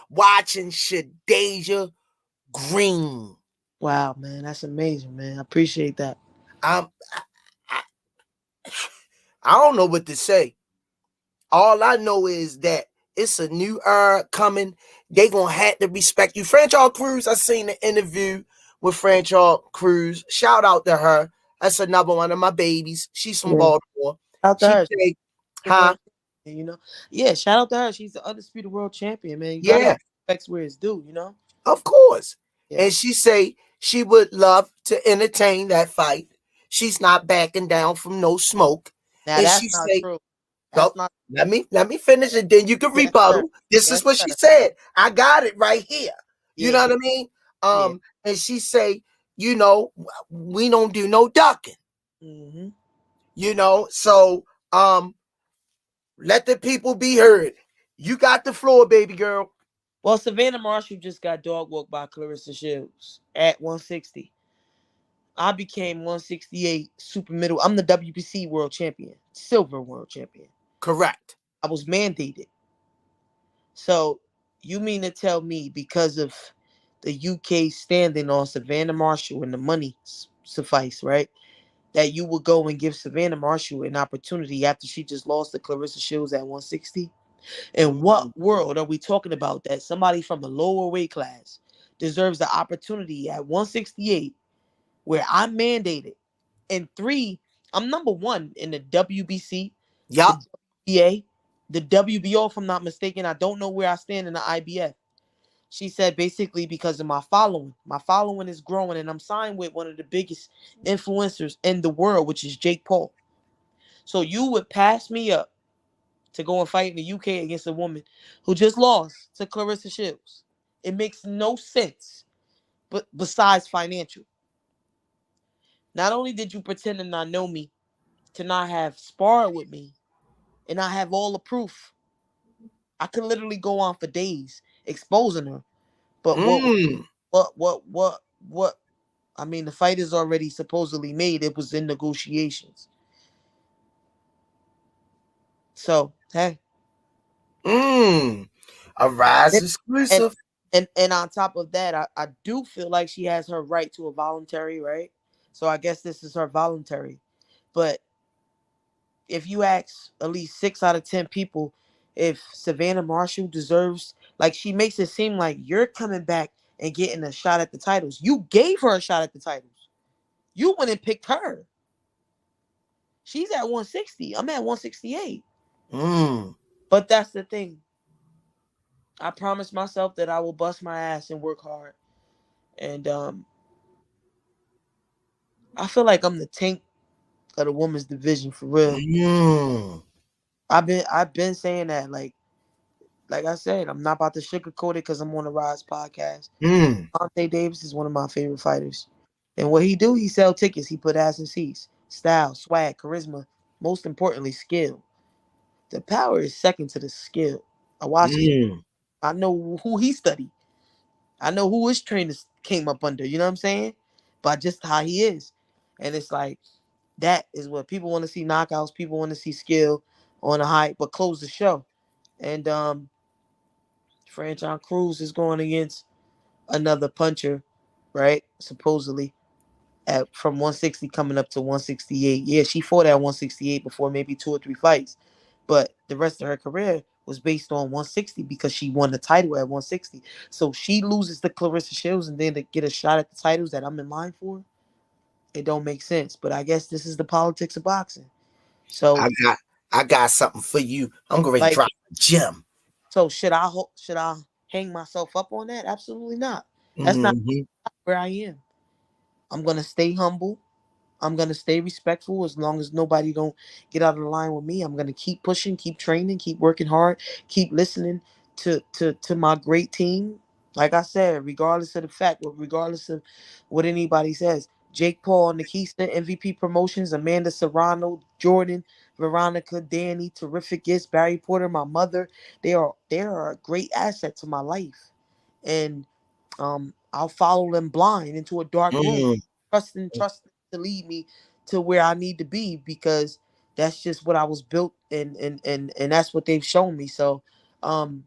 Speaker 1: watching Shadasia Green.
Speaker 2: Wow, man, that's amazing, man. I appreciate that.
Speaker 1: I, I, I don't know what to say. All I know is that it's a new era coming. They gonna have to respect you. Franchise Cruz, I seen the interview with Franchise Cruz. Shout out to her. That's another one of my babies. She's from
Speaker 2: Yeah.
Speaker 1: Baltimore.
Speaker 2: Shout out to
Speaker 1: She
Speaker 2: her.
Speaker 1: say,
Speaker 2: The world
Speaker 1: huh?
Speaker 2: champion, you know. Yeah, shout out to her. She's the undisputed world champion, man. You gotta
Speaker 1: Yeah,
Speaker 2: give respect where it's due, you know.
Speaker 1: of course.
Speaker 2: Yeah.
Speaker 1: And she say she would love to entertain that fight. She's not backing down from no smoke.
Speaker 2: Now
Speaker 1: And she
Speaker 2: that's not
Speaker 1: say,
Speaker 2: true.
Speaker 1: go,
Speaker 2: That's not.
Speaker 1: let me finish it, then you can
Speaker 2: Yes, sir.
Speaker 1: rebuttal. This is
Speaker 2: Yes,
Speaker 1: what
Speaker 2: sir.
Speaker 1: she said. I got it right here. You
Speaker 2: Yeah.
Speaker 1: know what I mean?
Speaker 2: Yeah.
Speaker 1: And she say, we don't do no ducking.
Speaker 2: Mm-hmm.
Speaker 1: So let the people be heard. You got the floor, baby girl.
Speaker 2: Well, Savannah Marshall just got dog walked by Clarissa Shields at 160. I became 168 super middle. I'm the WBC world champion, silver world champion.
Speaker 1: Correct.
Speaker 2: I was mandated. So you mean to tell me because of the UK standing on Savannah Marshall and the money suffice, right? That you would go and give Savannah Marshall an opportunity after she just lost to Clarissa Shields at 160? In what world are we talking about that somebody from a lower weight class deserves the opportunity at 168 where I'm mandated? And 3, I'm number 1 in the WBC, the
Speaker 1: Yup.
Speaker 2: WBA, the WBO, if I'm not mistaken. I don't know where I stand in the IBF. She said basically because of my following. My following is growing, and I'm signed with one of the biggest influencers in the world, which is Jake Paul. So you would pass me up to go and fight in the UK against a woman who just lost to Clarissa Shields. It makes no sense, but besides financial. Not only did you pretend to not know me, to not have sparred with me, and I have all the proof. I could literally go on for days exposing her. But
Speaker 1: Mm.
Speaker 2: what? I mean, the fight is already supposedly made. It was in negotiations. So hey,
Speaker 1: Mm. A Rize
Speaker 2: and and
Speaker 1: exclusive.
Speaker 2: and on top of that, I do feel like she has her right to a voluntary, right? So I guess this is her voluntary. But if you ask at least 6 out of 10 people if Savannah Marshall deserves, like she makes it seem like you're coming back and getting a shot at the titles. You gave her a shot at the titles. You went and picked her. She's at 160. I'm at 168.
Speaker 1: Mm.
Speaker 2: But that's the thing. I promised myself that I will bust my ass and work hard. And I feel like I'm the tank of the women's division for real.
Speaker 1: Mm.
Speaker 2: I've been saying that. Like I said, I'm not about to sugarcoat it because I'm on the Rise podcast.
Speaker 1: Mm.
Speaker 2: Vontae Davis is one of my favorite fighters. And what he do, he sell tickets. He put ass in seats. Style, swag, charisma. Most importantly, skill. The power is second to the skill. I watch his.
Speaker 1: Mm.
Speaker 2: I know who he studied. I know who his trainers came up under. You know what I'm saying? But just how he is, and it's like that is what people want to see. Knockouts. People want to see skill on a high, but close the show. And Franchon Cruz is going against another puncher, right? Supposedly from 160 coming up to 168. Yeah, she fought at 168 before maybe 2 or 3 fights, but the rest of her career was based on 160 because she won the title at 160. So she loses to Clarissa Shields and then to get a shot at the titles that I'm in line for, it don't make sense. But I guess this is the politics of boxing. So
Speaker 1: I got I got something for you. I'm going to
Speaker 2: like,
Speaker 1: drop a gem.
Speaker 2: so should I hang myself up on that? Absolutely not. That's not
Speaker 1: Mm-hmm.
Speaker 2: where I am. I'm gonna stay humble. I'm gonna stay respectful as long as nobody don't get out of line with me. I'm gonna keep pushing, keep training, keep working hard, keep listening to my great team. Like I said, regardless of the fact, or regardless of what anybody says, Jake Paul, Nikista, MVP Promotions, Amanda Serrano, Jordan, Veronica, Danny, terrific guest, Barry Porter, my mother. They are a great asset to my life, and I'll follow them blind into a dark room,
Speaker 1: Mm.
Speaker 2: trusting to lead me to where I need to be because that's just what I was built and that's what they've shown me. So um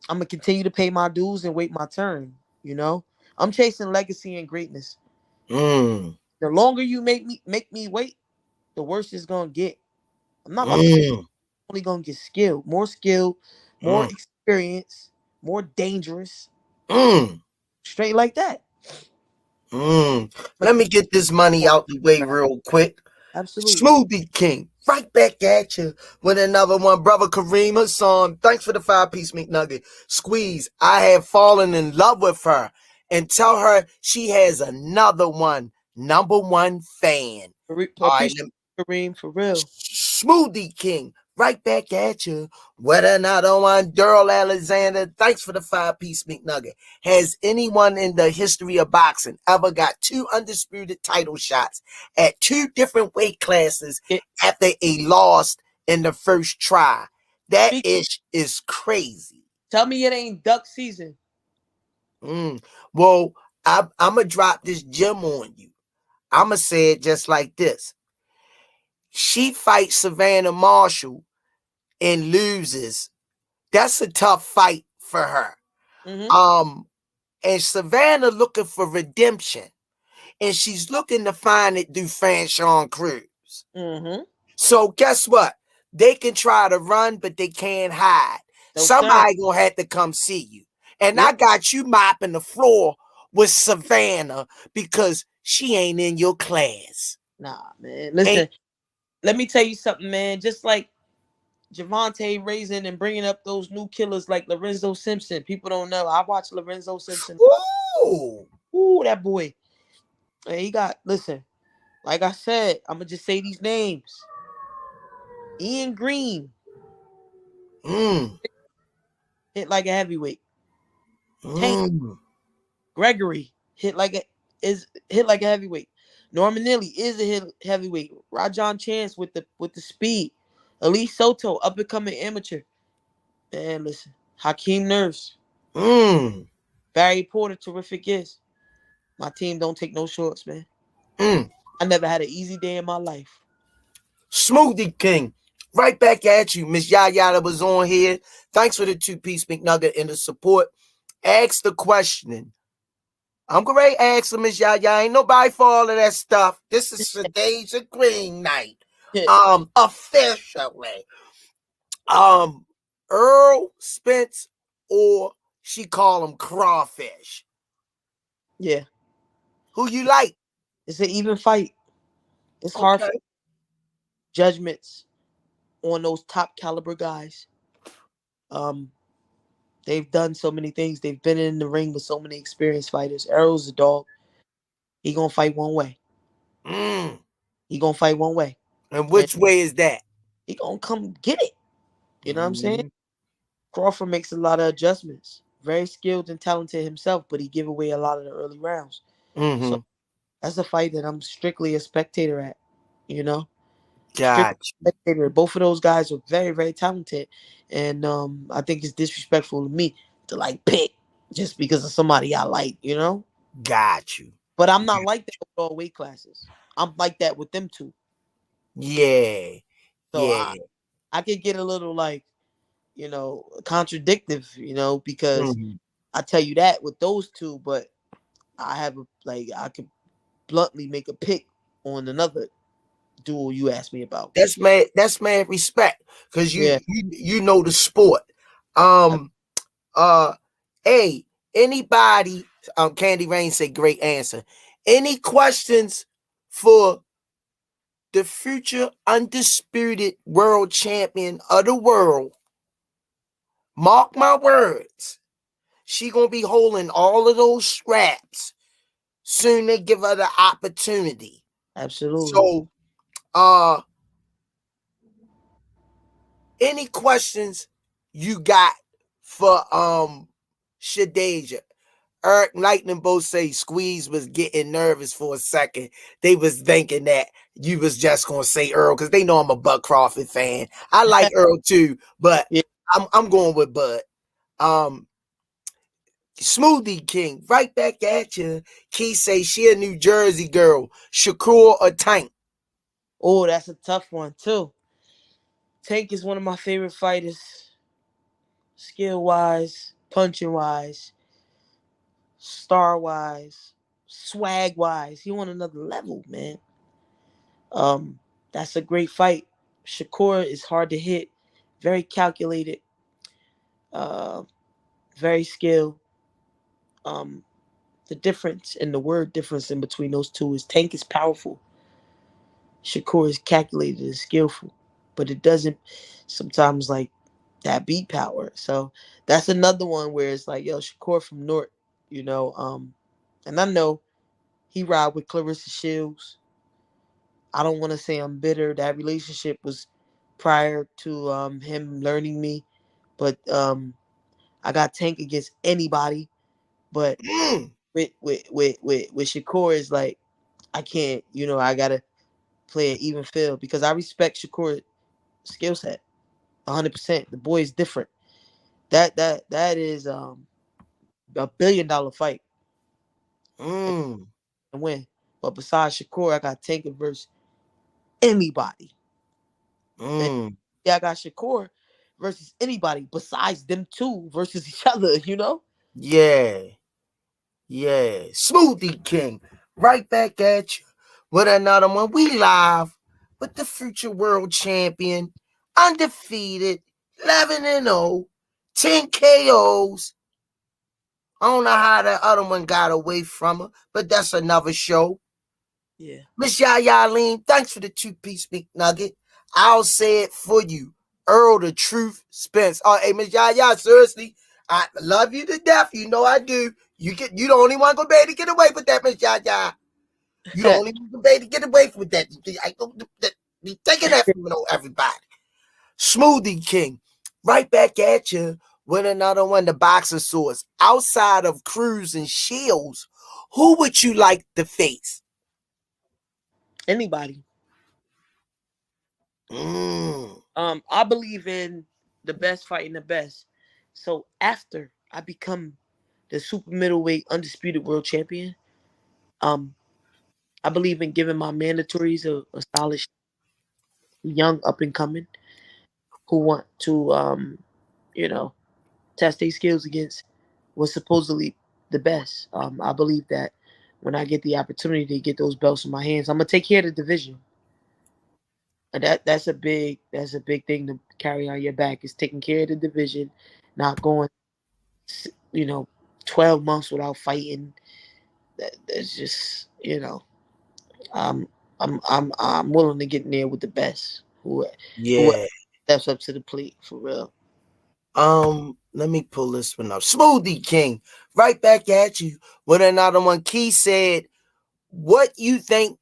Speaker 2: I'm gonna continue to pay my dues and wait my turn, you know? I'm chasing legacy and greatness.
Speaker 1: Mm.
Speaker 2: The longer you make me wait, the worse it's gonna get. I'm not about to
Speaker 1: Mm.
Speaker 2: only gonna get skill, more
Speaker 1: Mm.
Speaker 2: experience, more dangerous,
Speaker 1: Mm.
Speaker 2: straight like that.
Speaker 1: Mm.
Speaker 2: But
Speaker 1: Let me get this money out the way real quick.
Speaker 2: absolutely.
Speaker 1: Smoothie King, right back at you with another one. Brother Kareem Hassan, thanks for the 5-piece McNugget. Squeeze, I have fallen in love with her. And tell her she has another one, #1 fan. All right,
Speaker 2: Appreciate Kareem for real.
Speaker 1: Smoothie King, right back at you. Whether another one, Daryl Alexander, thanks for the 5-piece McNugget. Has anyone in the history of boxing ever got 2 undisputed title shots at 2 different weight classes
Speaker 2: It,
Speaker 1: after a loss in the first try? That
Speaker 2: speak,
Speaker 1: is crazy.
Speaker 2: tell me it ain't duck season.
Speaker 1: Mm. Well, I'm going to drop this gem on you. I'm going to say it just like this. She fights Savannah Marshall and loses. That's a tough fight for her.
Speaker 2: Mm-hmm.
Speaker 1: And Savannah looking for redemption, and she's looking to find it through Franchon Cruz.
Speaker 2: Mm-hmm.
Speaker 1: So guess what? They can try to run, but they can't hide.
Speaker 2: No sir.
Speaker 1: Somebody gonna have to come see you. And I
Speaker 2: Yep.
Speaker 1: got you mopping the floor with Savannah because she ain't in your class.
Speaker 2: Nah, man.
Speaker 1: Ain't
Speaker 2: Listen, let me tell you something, man. Just like Javante raising and bringing up those new killers like Lorenzo Simpson. People don't know. I watch Lorenzo Simpson.
Speaker 1: Ooh.
Speaker 2: Ooh, that boy. And he got, listen, like I said, I'm going to just say these names. Ian Green
Speaker 1: Mm.
Speaker 2: hit like a heavyweight. Tank
Speaker 1: Mm.
Speaker 2: Gregory hit like a heavyweight. Norman Neely is a heavyweight. Rajon Chance with the speed. Elise Soto, up and coming amateur. Man, listen. Hakeem Nerves.
Speaker 1: Mm.
Speaker 2: Barry Porter, terrific is. My team don't take no shorts, man.
Speaker 1: Mm.
Speaker 2: I never had an easy day in my life.
Speaker 1: Smoothie King. Right back at you. Miss Yaya that was on here. Thanks for the 2-piece McNugget and the support. Ask the question. I'm going to ask Miss Yaya. Ain't nobody for all of that stuff. This is Shadasia Green night. Officially. Earl Spence, or she call him Crawfish.
Speaker 2: Yeah.
Speaker 1: Who you like?
Speaker 2: It's an even fight. It's hard for judgments on those top caliber guys. They've done so many things. They've been in the ring with so many experienced fighters. Errol's a dog. He gonna fight one way.
Speaker 1: Mm.
Speaker 2: He gonna fight one way.
Speaker 1: And
Speaker 2: And
Speaker 1: which way is that?
Speaker 2: he gonna come get it. You know what I'm saying?
Speaker 1: Mm.
Speaker 2: Crawford makes a lot of adjustments. Very skilled and talented himself, but he give away a lot of the early rounds.
Speaker 1: Mm-hmm.
Speaker 2: So that's a fight that I'm strictly a spectator at. You know? Strictly
Speaker 1: Gotcha.
Speaker 2: spectator. Both of those guys are very, very talented. And I think it's disrespectful to me to like pick just because of somebody I like, you know?
Speaker 1: Got you.
Speaker 2: But I'm not like that with all weight classes. I'm like that with them two.
Speaker 1: Yeah.
Speaker 2: So
Speaker 1: Yeah.
Speaker 2: I could get a little like, contradictive, because
Speaker 1: Mm-hmm.
Speaker 2: I tell you that with those two, but I could bluntly make a pick on another duel you asked me about.
Speaker 1: That's mad respect. Cause
Speaker 2: Yeah.
Speaker 1: you know the sport. Hey, anybody, Candy Rain said great answer. Any questions for the future undisputed world champion of the world? Mark my words. She gonna be holding all of those straps. Soon they give her the opportunity.
Speaker 2: Absolutely.
Speaker 1: So any questions you got for Shadasia? Eric Lightning both say Squeeze was getting nervous for a second. They was thinking that you was just gonna say Earl because they know I'm a Bud Crawford fan. I like Earl too, but
Speaker 2: Yeah.
Speaker 1: I'm going with Bud. Smoothie King, right back at you. Key say she a New Jersey girl. Shakur or Tank?
Speaker 2: Oh, that's a tough one too. Tank is one of my favorite fighters, skill wise, punching wise, star wise, swag wise. He on another level, man. That's a great fight. Shakur is hard to hit, very calculated, uh, very skilled. Um, the difference and the word difference in between those two is Tank is powerful. Shakur is calculated and skillful, but it doesn't sometimes like that beat power. So that's another one where it's like, yo, Shakur from North, and I know he ride with Clarissa Shields. I don't want to say I'm bitter. That relationship was prior to him learning me, but I got Tank against anybody. But with Shakur is like I can't, I gotta play an even field because I respect Shakur's skill set 100%. The boy is different. That is a $1 billion fight
Speaker 1: Mm.
Speaker 2: and win. But besides Shakur, I got Tank versus anybody. And
Speaker 1: Mm.
Speaker 2: yeah, I got Shakur versus anybody besides them two versus each other,
Speaker 1: Yeah. Yeah. Smoothie King, right back at you with another one. We live with the future world champion, undefeated, 11-0, 10 KOs. I don't know how the other one got away from her, but that's another show.
Speaker 2: Yeah.
Speaker 1: Miss Yaya Lean, thanks for the 2-piece McNugget. I'll say it for you. Earl the Truth Spence. Oh, hey, Miss Yaya, seriously, I love you to death. You know I do. You the only one gonna be able to get away with that, Miss Yaya. You the only one gonna be able to get away with that. I don't be taking that from everybody. Smoothie King, right back at you with another one, the boxing source. Outside of Cruz and Shields, who would you like to face?
Speaker 2: Anybody. I believe in the best fighting the best. So after I become the super middleweight undisputed world champion, um, I believe in giving my mandatories a solid young up and coming who want to you know, test their skills against what's supposedly the best. I believe that when I get the opportunity to get those belts in my hands, I'm gonna take care of the division. And that's a big thing to carry on your back is taking care of the division, not going, 12 months without fighting. That's just I'm I'm willing to get in there with the best who
Speaker 1: Yeah.
Speaker 2: steps up to the plate for real.
Speaker 1: Let me pull this one up. Smoothie King, right back at you with another one. Key said, "What you think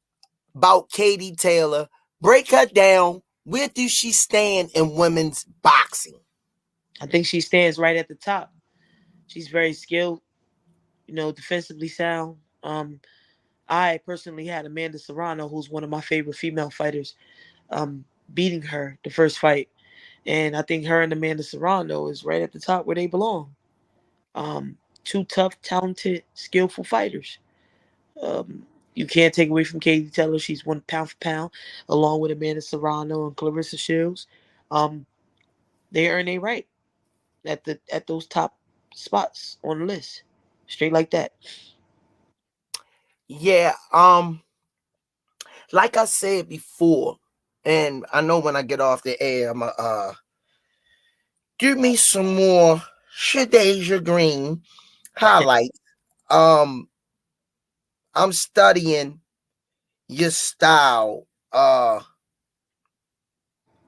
Speaker 1: about Katie Taylor? Break her down. Where do she stand in women's boxing?"
Speaker 2: I think she stands right at the top. She's very skilled, defensively sound. I personally had Amanda Serrano, who's one of my favorite female fighters, beating her the first fight, and I think her and Amanda Serrano is right at the top where they belong. Two tough, talented, skillful fighters. Um, you can't take away from Katie Taylor. She's one pound for pound, along with Amanda Serrano and Clarissa Shields. Um, they earn a right at those top spots on the list, straight like that.
Speaker 1: Yeah, like I said before, and I know when I get off the air, I'm give me some more Shadasia Green highlights. Um, I'm studying your style.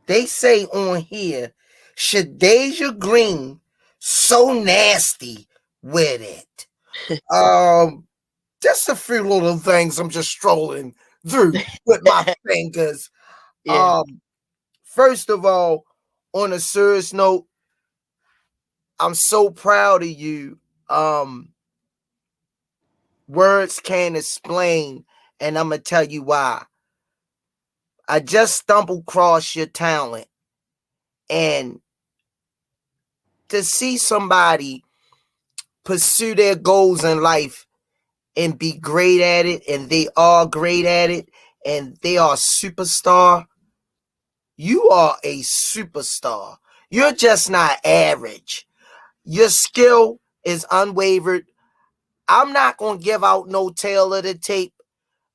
Speaker 1: They say on here, Shadasia Green, so nasty with it. Just a few little things I'm just strolling through with my fingers.
Speaker 2: Yeah,
Speaker 1: First of all, on a serious note, I'm so proud of you. Words can't explain, and I'm gonna tell you why. I just stumbled across your talent, and to see somebody pursue their goals in life and be great at it, and they are great at it, and they are a superstar. You are a superstar. You're just not average. Your skill is unwavered. I'm not going to give out no tail of the tape,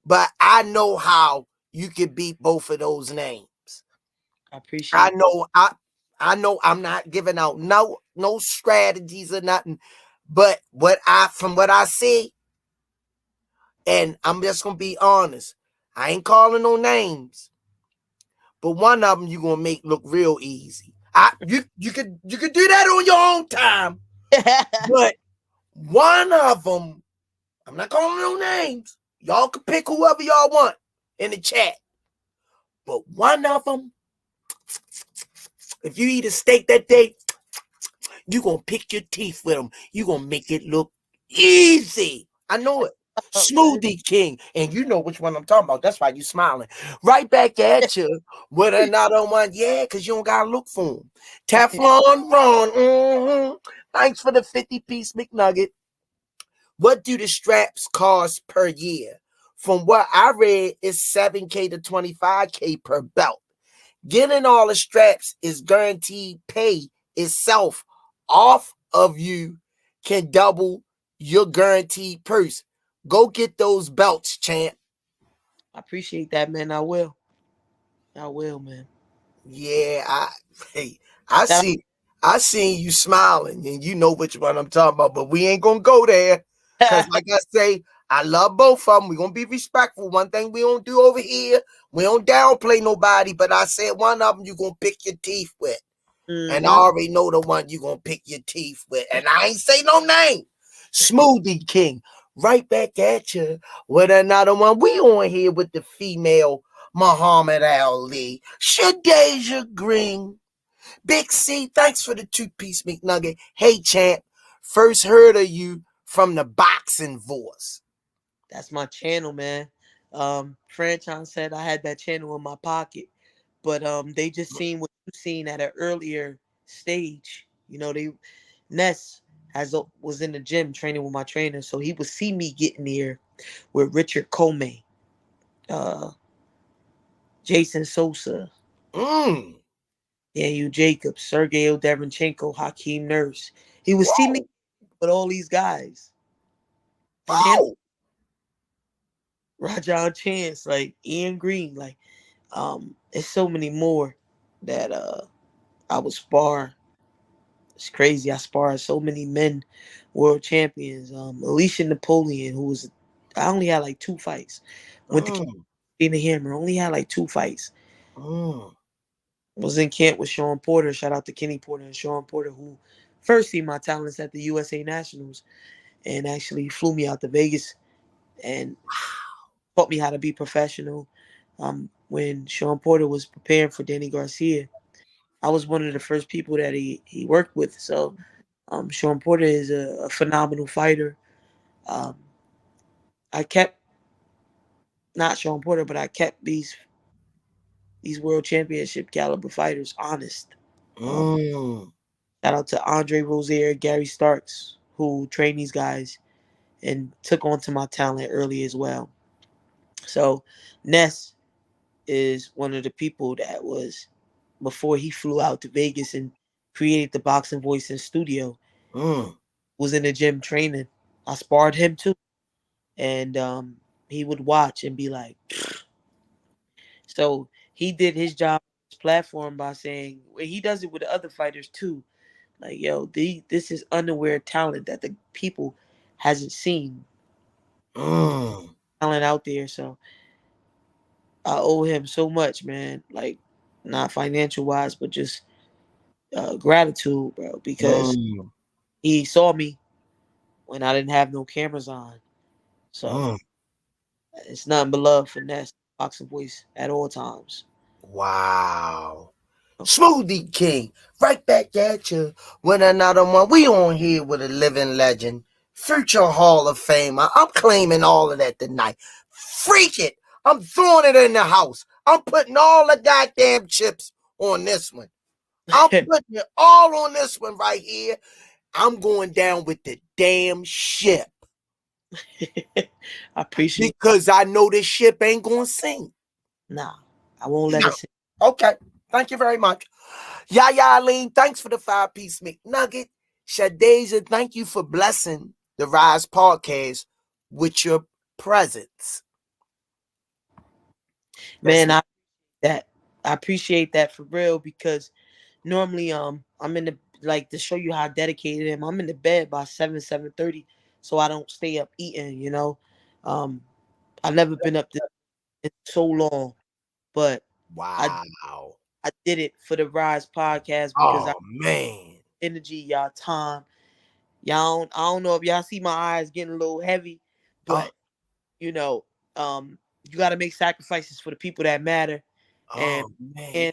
Speaker 1: but I know how you could beat both of those names.
Speaker 2: I
Speaker 1: I
Speaker 2: appreciate.
Speaker 1: know I know I'm not giving out no strategies or nothing, but from what I see, and I'm just going to be honest, I ain't calling no names, but one of them you going to make look real easy. You could do that on your own time, but one of them, I'm not calling no names. Y'all can pick whoever y'all want in the chat. But one of them, if you eat a steak that day, you going to pick your teeth with them. You going to make it look easy. I know it. Smoothie King. And you know which one I'm talking about. That's why you smiling. Right back at you with another one. Yeah, because you don't got to look for them. Teflon Ron. Thanks for the 50-piece McNugget. What do the straps cost per year? From what I read, it's $7K to $25K per belt. Getting all the straps is guaranteed pay itself off of you can double your guaranteed purse. Go get those belts, champ.
Speaker 2: I appreciate that, man. I will. I will, man.
Speaker 1: Yeah, I
Speaker 2: Shout
Speaker 1: see. I seen you smiling, and you know which one I'm talking about. But we ain't gonna go there, cause
Speaker 2: out.
Speaker 1: like I say, I love both of them. We're gonna be respectful. One thing we don't do over here, we don't downplay nobody. But I said one of them you gonna pick your teeth with, and I
Speaker 2: Mm-hmm.
Speaker 1: already know the one you gonna pick your teeth with, and I ain't say no name. Smoothie King, right back at you with another one. We on here with the female Muhammad Ali, Shadasia Green. Big C, thanks for the 2-piece McNugget. Hey, champ, first heard of you from the boxing voice.
Speaker 2: That's my channel, man. Franchon said I had that channel in my pocket. but they just seen what you seen at an earlier stage. You know, they Ness was in the gym training with my trainer, so he would see me getting there with Richard Comey, uh, Jason Sosa,
Speaker 1: Mm.
Speaker 2: Daniel Jacobs, Sergey Derevchenko, Hakeem Nurse. He would see me
Speaker 1: Whoa.
Speaker 2: with all these guys, and then
Speaker 1: Oh.
Speaker 2: Rajon Chance, like Ian Green, like there's so many more that I would spar. It's crazy. I sparred so many men, world champions. Alicia Napoleon, who was, I only had like 2 fights. Went to camp
Speaker 1: Mm.
Speaker 2: in the Hammer, only had like 2 fights.
Speaker 1: Mm.
Speaker 2: Was in camp with Sean Porter. Shout out to Kenny Porter and Sean Porter, who first seen my talents at the USA Nationals and actually flew me out to Vegas and taught me how to be professional. When Sean Porter was preparing for Danny Garcia, I was one of the first people that he worked with. So Sean Porter is a phenomenal fighter. Um, I kept not Sean Porter, but I kept these world championship caliber fighters honest. Um,
Speaker 1: Mm.
Speaker 2: Shout out to Andre Rozier, Gary Starks, who trained these guys and took on to my talent early as well. So Ness is one of the people that was before he flew out to Vegas and created the Boxing Voice in studio,
Speaker 1: Mm.
Speaker 2: was in the gym training. I sparred him too. And he would watch and be like, so he did his job on his platform by saying, well, he does it with the other fighters too. Like, yo, this is unaware talent that the people hasn't seen.
Speaker 1: Mm.
Speaker 2: Talent out there. So I owe him so much, man. Like, not financial wise, but just gratitude, bro, because
Speaker 1: Mm.
Speaker 2: he saw me when I didn't have no cameras on. So
Speaker 1: Mm.
Speaker 2: it's nothing but love for Ness, Boxing Voice at all times.
Speaker 1: Wow. Smoothie King, right back at you with another one. We on here with a living legend, future Hall of Famer. I'm claiming all of that tonight. Freak it. I'm throwing it in the house. I'm putting all the goddamn chips on this one. I'm putting it all on this one right here. I'm going down with the damn ship
Speaker 2: I appreciate.
Speaker 1: because I know this ship ain't going to sink.
Speaker 2: Nah, I won't let
Speaker 1: No.
Speaker 2: it sit.
Speaker 1: Okay. Thank you very much. Yaya Aline, thanks for the 5-piece McNugget. Shadasia, thank you for blessing the Rise podcast with your presence. That's
Speaker 2: Man, that I appreciate that for real because normally I'm in the like to show you how dedicated I am. I'm in the bed by 7:30, so I don't stay up eating. Um, I've never been up this in so long, but I
Speaker 1: wow.
Speaker 2: I did it for the Rise podcast because I
Speaker 1: Oh man.
Speaker 2: energy y'all time. I don't know if y'all see my eyes getting a little heavy,
Speaker 1: Oh,
Speaker 2: but you know, you got to make sacrifices for the people that matter, and
Speaker 1: oh man.
Speaker 2: and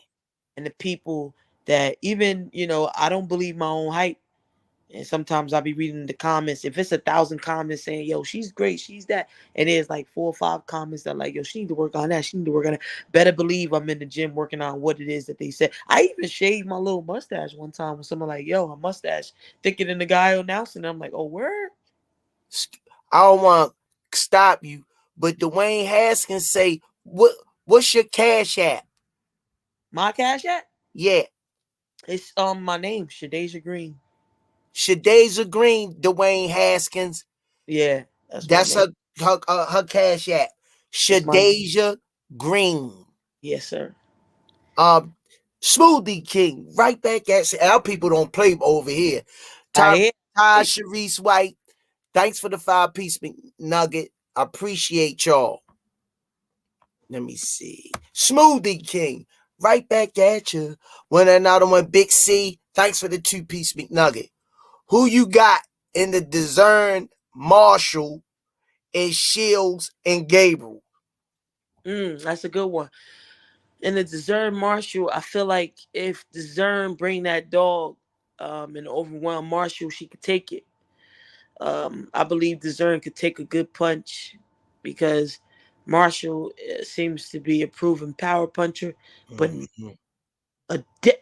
Speaker 2: and the people that even I don't believe my own hype. And sometimes I'll be reading the comments. If it's 1,000 comments saying, yo, she's great, she's that. And there's like 4 or 5 comments that are like, yo, she need to work on that. She need to work on that. Better believe I'm in the gym working on what it is that they said. I even shaved my little mustache one time when someone like, yo, her mustache thicker than the guy announcing. I'm like, oh, word?
Speaker 1: I don't want to stop you, but Dwayne Haskins say, what's your cash app?
Speaker 2: My cash app?
Speaker 1: Yeah.
Speaker 2: It's my name, Shadasia Green.
Speaker 1: Shadasia Green, Dwayne Haskins.
Speaker 2: Yeah, that's my
Speaker 1: That's
Speaker 2: name.
Speaker 1: her cash app.
Speaker 2: It's my
Speaker 1: Shadasia Green.
Speaker 2: Yes, sir.
Speaker 1: Um, Smoothie King, right back at our people don't play over here.
Speaker 2: I
Speaker 1: Ty
Speaker 2: hear.
Speaker 1: Sharice White, thanks for the 5-piece nugget. I appreciate y'all. Let me see. Smoothie King, right back at you. When another one, Big C, thanks for the 2-piece McNugget. Who you got in the Discern, Marshall, and Shields and Gabriel?
Speaker 2: That's a good one. In the Discern Marshall, I feel like if Discern bring that dog and overwhelm Marshall, she could take it. I believe Discern could take a good punch because Marshall seems to be a proven power puncher, but
Speaker 1: Mhm.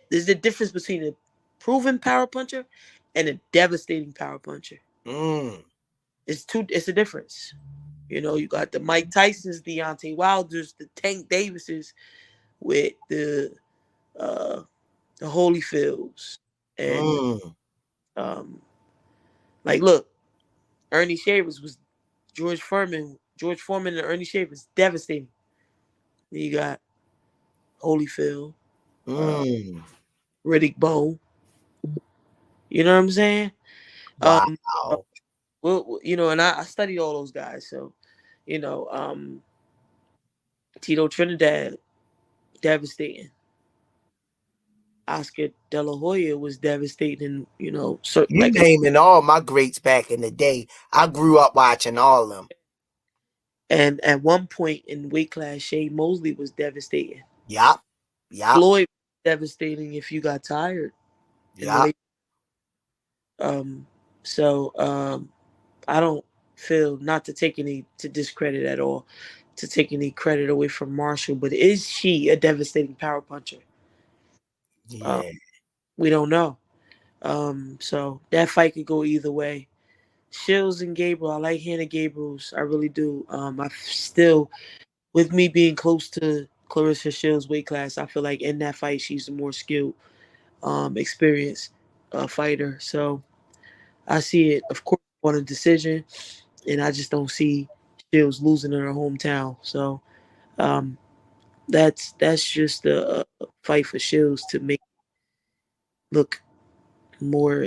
Speaker 2: there's a difference between a proven power puncher and a devastating power puncher.
Speaker 1: Mm.
Speaker 2: It's a difference. You know, you got the Mike Tysons, Deontay Wilders, the Tank Davises with uh the Holyfields. And
Speaker 1: Mm.
Speaker 2: um like look, Ernie Shavers was George Foreman and Ernie Shavers devastating. Then you got Holyfield, uh
Speaker 1: Mm.
Speaker 2: Riddick Bowe. You know what I'm saying? Um uh,
Speaker 1: Wow.
Speaker 2: well, you know, and I studied all those guys, so you know, Tito Trinidad, devastating. Oscar De La Hoya was devastating, you know, so
Speaker 1: You
Speaker 2: like
Speaker 1: naming all my greats back in the day. I grew up watching all of them.
Speaker 2: and at one point in weight class, Shea Mosley was devastating.
Speaker 1: Yup. Yup.
Speaker 2: Floyd was devastating if you got tired in the
Speaker 1: Yup.
Speaker 2: late. Um, so I don't feel not to take any to discredit at all, to take any credit away from Marshall, but is she a devastating power puncher? Um,
Speaker 1: Yeah.
Speaker 2: we don't know. So that fight could go either way. Shields and Gabriel, I like Hannah Gabriel's. I really do. I still, with me being close to Clarissa Shields' weight class, I feel like in that fight she's the more skilled, experienced fighter. So I see it, of course, on a decision, and I just don't see Shields losing in her hometown. So um, that's just a fight for Shields to make look more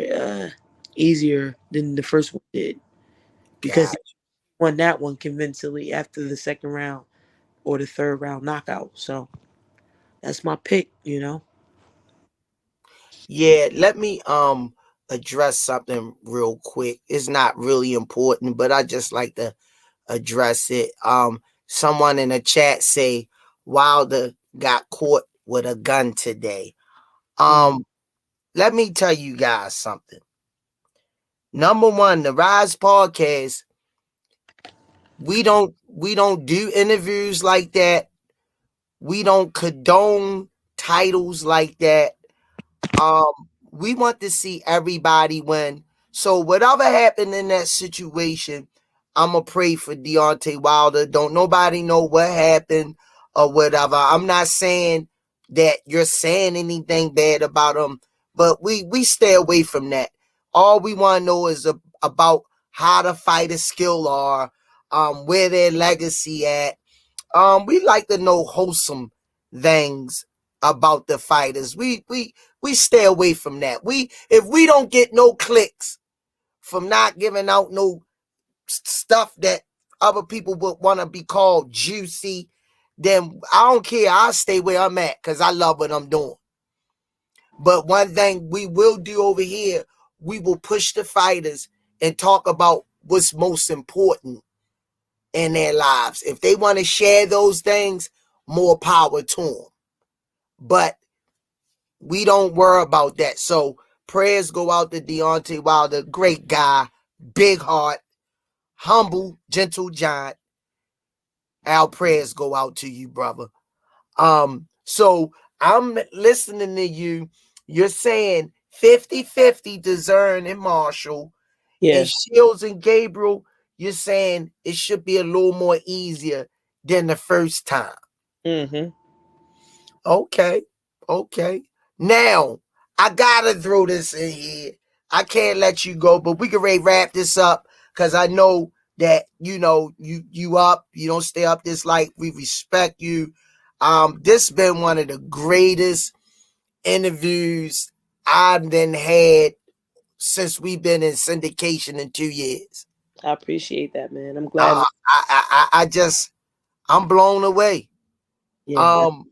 Speaker 2: easier than the first one did because
Speaker 1: God.
Speaker 2: he won that one convincingly after the second round or the third round knockout. So that's my pick, you know.
Speaker 1: Yeah, let me address something real quick. It's not really important, but I just like to address it. Someone in the chat say Wilder got caught with a gun today.
Speaker 2: Mm.
Speaker 1: Um, let me tell you guys something. Number one, the Rise podcast, we don't do interviews like that. We don't condone titles like that. Um, we want to see everybody win. So whatever happened in that situation, I'ma pray for Deontay Wilder. Don't nobody know what happened or whatever. I'm not saying that you're saying anything bad about him, but we stay away from that. All we want to know is about how the fighters' skill are, where their legacy at. We like to know wholesome things about the fighters. We stay away from that. If we don't get no clicks from not giving out no stuff that other people would want to be called juicy, then I don't care. I'll stay where I'm at because I love what I'm doing. But one thing we will do over here, we will push the fighters and talk about what's most important in their lives. If they want to share those things, more power to them. But we don't worry about that. So prayers go out to Deontay Wilder, great guy, big heart, humble, gentle giant. Our prayers go out to you, brother. So I'm listening to you. You're saying 50-50 Discern and Marshall. And
Speaker 2: Yes.
Speaker 1: Shields and Gabriel, you're saying it should be a little more easier than the first time.
Speaker 2: Mm-hmm.
Speaker 1: Okay. Okay. Now, I gotta throw this in here. I can't let you go, but we can wrap this up because I know that you up, you don't stay up this late. We respect you. This has been one of the greatest interviews I've been had since we've been in syndication in 2 years.
Speaker 2: I appreciate that, man. I'm glad.
Speaker 1: I'm blown away.
Speaker 2: Yeah.
Speaker 1: Um,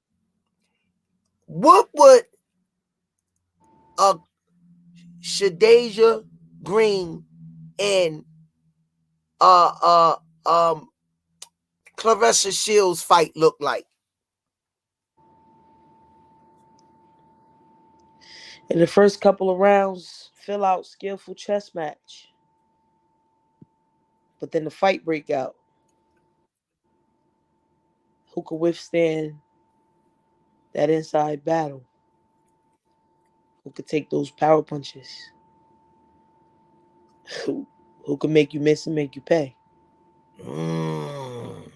Speaker 1: what would a Shadasia Green and uh uh um Clarissa Shields fight look like?
Speaker 2: In the first couple of rounds, fill out skillful chess match, but then the fight break out. who could withstand that inside battle, who could take those power punches, who who could make you miss and make you pay.
Speaker 1: Mm.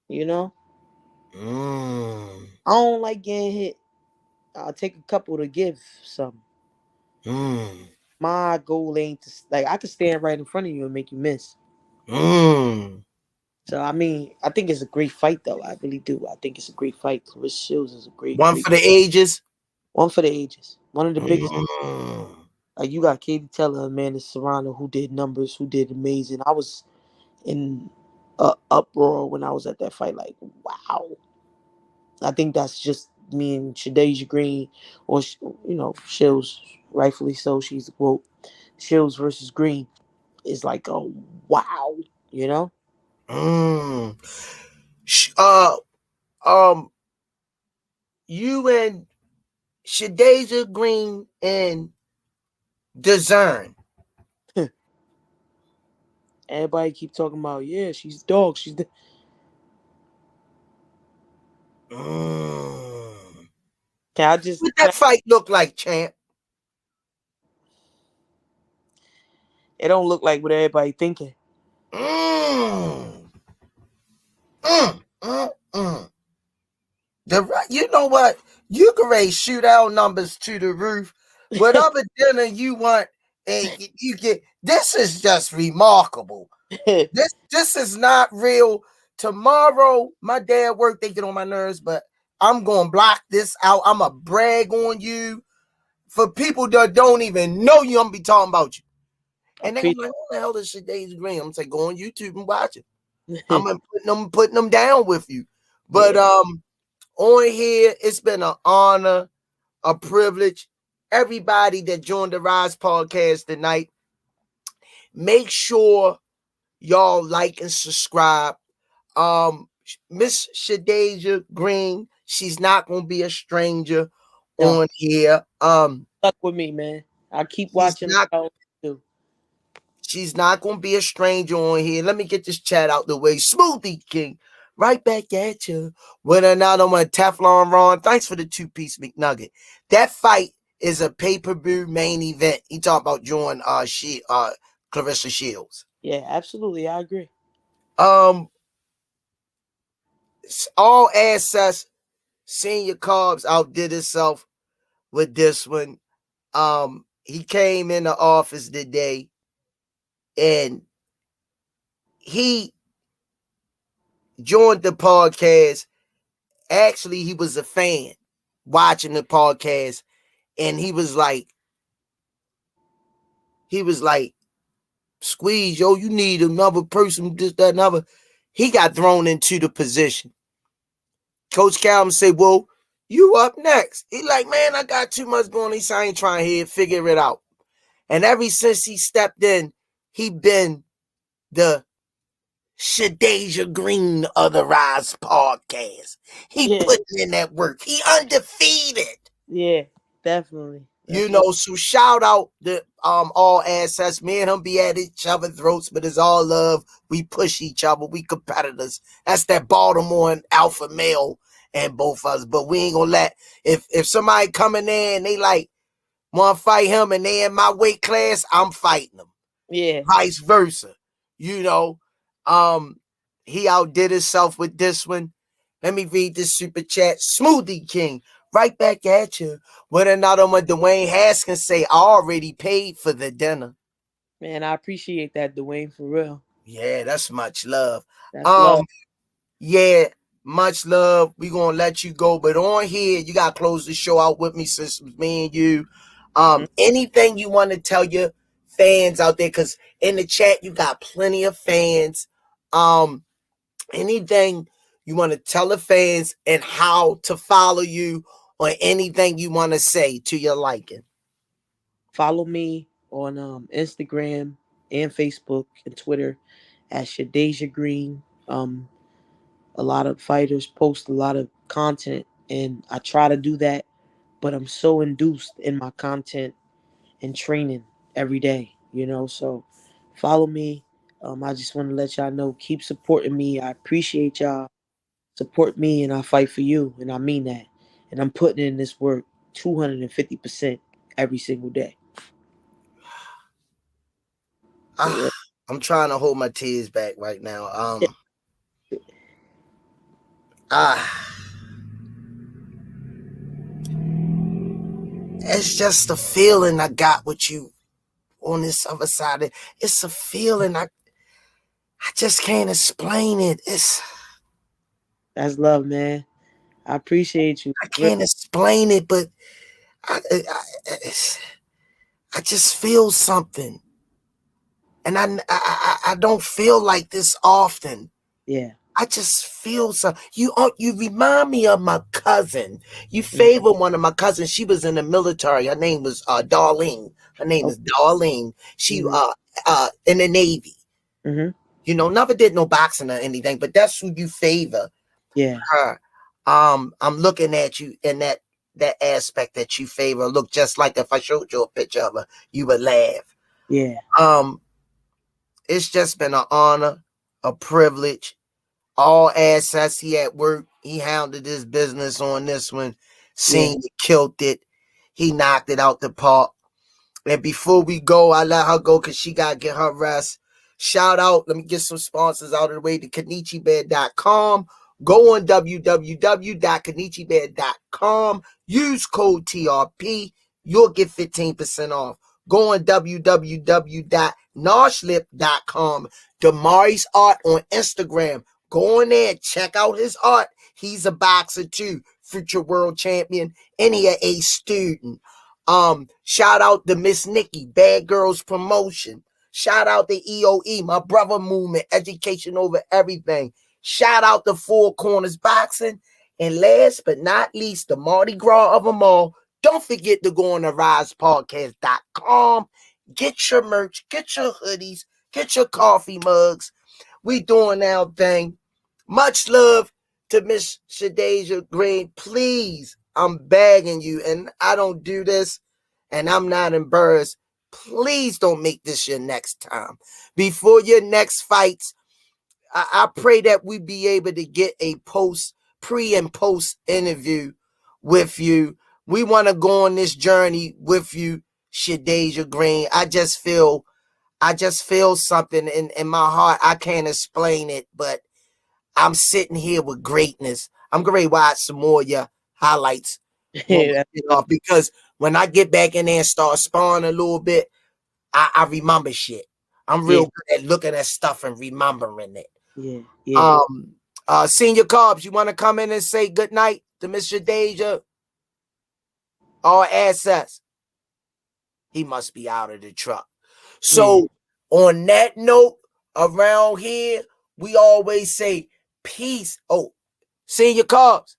Speaker 2: You know,
Speaker 1: Mm.
Speaker 2: I don't like getting hit. I'll take a couple to give some.
Speaker 1: Mm.
Speaker 2: My goal ain't to like I could stand right in front of you and make you miss.
Speaker 1: Mm.
Speaker 2: So I mean, I think it's a great fight though. I really do. I think it's a great fight. Clarissa Shields is a great,
Speaker 1: One
Speaker 2: great
Speaker 1: for the ages.
Speaker 2: one for the ages. One of the biggest.
Speaker 1: Mm.
Speaker 2: Like you got Katie Taylor, Amanda Serrano, who did numbers, who did amazing. I was in uproar when I was at that fight. Like, wow. I think that's just me and Shadasia Green, or Shields, rightfully so. She's the quote. Shields versus Green is like a wow. You know.
Speaker 1: Mm. Sh- Uh, um, you and Shadasia Green and Discern.
Speaker 2: Everybody keep talking about she's dog. She's the.
Speaker 1: Mm.
Speaker 2: Can I just?
Speaker 1: What that fight look like, champ?
Speaker 2: It don't look like what everybody thinking.
Speaker 1: Mm. Mm. You know what? You can raise shootout numbers to the roof. Whatever dinner you want, and you get. This is just remarkable. This is not real. Tomorrow, my dad work. They get on my nerves, but I'm gonna block this out. I'm gonna brag on you for people that don't even know you. I'm gonna be talking about you, and they're gonna be like, "What the hell is Shadasia Green?" I'm gonna say, "Go on YouTube and watch it." I'm gonna putting them down with you, but
Speaker 2: Yeah.
Speaker 1: on here, it's been an honor, a privilege. Everybody that joined the Rize podcast tonight, make sure y'all like and subscribe. Um, Miss Shadasia Green, she's not gonna be a stranger
Speaker 2: No.
Speaker 1: on here.
Speaker 2: Stuck with me, man. I keep
Speaker 1: She's
Speaker 2: watching
Speaker 1: not
Speaker 2: like I do.
Speaker 1: she's not gonna be a stranger on here. Let me get this chat out the way. Smoothie King, right back at you. With another one, Teflon Ron. Thanks for the 2-piece McNugget. That fight is a pay-per-view main event. He talking about joining Clarissa Shields.
Speaker 2: Yeah, absolutely. I agree.
Speaker 1: Um, all access. Senior Carbs outdid himself with this one. He came in the office today and he joined the podcast. Actually, he was a fan watching the podcast, and he was like, Squeeze, yo, you need another person, this, that, another. He got thrown into the position. Coach Calvin said, well, you up next. He like, man, I got too much going on. He said, I ain't trying to figure it out. And ever since he stepped in, he been the Shadasia Green of the Rise podcast. He
Speaker 2: Yeah.
Speaker 1: putting in that work. He undefeated.
Speaker 2: Yeah. Definitely.
Speaker 1: You
Speaker 2: That's what.
Speaker 1: know, so shout out the all assets. Me and him be at each other's throats, but it's all love. We push each other. We competitors. That's that Baltimore and alpha male and both of us. But we ain't gonna let if somebody coming in and they like want to fight him and they in my weight class, I'm fighting them.
Speaker 2: Yeah.
Speaker 1: Vice versa. You know, um, he outdid himself with this one. Let me read this super chat. Smoothie King, right back at you. With another one, Dwayne Haskins say, I already paid for the dinner.
Speaker 2: Man, I appreciate that, Dwayne, for real.
Speaker 1: Yeah, that's much love.
Speaker 2: That's love.
Speaker 1: Yeah, much love. We gonna let you go, but on here, you gotta close the show out with me since it was me and you.
Speaker 2: Mhm.
Speaker 1: Anything you want to tell your fans out there? Because in the chat, you got plenty of fans. Um, anything you want to tell the fans and how to follow you, or anything you want to say to your liking.
Speaker 2: Follow me on Instagram and Facebook and Twitter at Shadasia Green. A lot of fighters post a lot of content, and I try to do that, but I'm so induced in my content and training every day, So follow me. I just want to let y'all know, keep supporting me. I appreciate y'all. Support me and I fight for you. And I mean that. And I'm putting in this work 250% every single day. For real.
Speaker 1: I'm trying to hold my tears back right now. Ah, it's just the feeling I got with you on this other side. It's a feeling I just can't explain it.
Speaker 2: That's love, man. I appreciate you.
Speaker 1: I
Speaker 2: For real.
Speaker 1: can't explain it, but I, I just feel something, and I don't feel like this often.
Speaker 2: Yeah.
Speaker 1: I just feel so. You remind me of my cousin. You favor one of my cousins. She was in the military. Her name was Darlene. Her name is Darlene. She in the Navy.
Speaker 2: Mm-hmm.
Speaker 1: You know, never did no boxing or anything, but that's who you favor.
Speaker 2: Yeah.
Speaker 1: Her. I'm looking at you in that aspect that you favor. Look just like if I showed you a picture of her, you would laugh.
Speaker 2: Yeah.
Speaker 1: It's just been an honor, a privilege. All assets. He at work. He hounded his business on this one. Seen it, killed it. He knocked it out the park. And before we go, I let her go because she got to get her rest. Shout out. Let me get some sponsors out of the way to KenichiBed.com. Go on www.KenichiBed.com. Use code TRP. You'll get 15% off. Go on www.Norshlip.com. Damari's Art on Instagram. Go in there and check out his art. He's a boxer too, future world champion, and he a student. Shout out to Miss Nikki, Bad Girls Promotion. Shout out to EOE, my brother movement, education over everything. Shout out to Four Corners Boxing. And last but not least, the Mardi Gras of them all. Don't forget to go on to RizePodcast.com. Get your merch, get your hoodies, get your coffee mugs. We doing our thing. Much love to Miss Shadasia Green. Please, I'm begging you, and I don't do this, and I'm not embarrassed. Please don't make this your next time. Before your next fights, I pray that we be able to get a pre and post interview with you. We want to go on this journey with you, Shadasia Green. I just feel something in my heart. I can't explain it, but I'm sitting here with greatness. I'm going to watch some more of your highlights because when I get back in there and start sparring a little bit, I remember shit. I'm real good at looking at stuff and remembering it.
Speaker 2: Yeah.
Speaker 1: Senior Carbs, you want to come in and say good night to Mr. Deja? All assets. He must be out of the truck. So on that note, around here, we always say peace. Oh, Senior Carbs.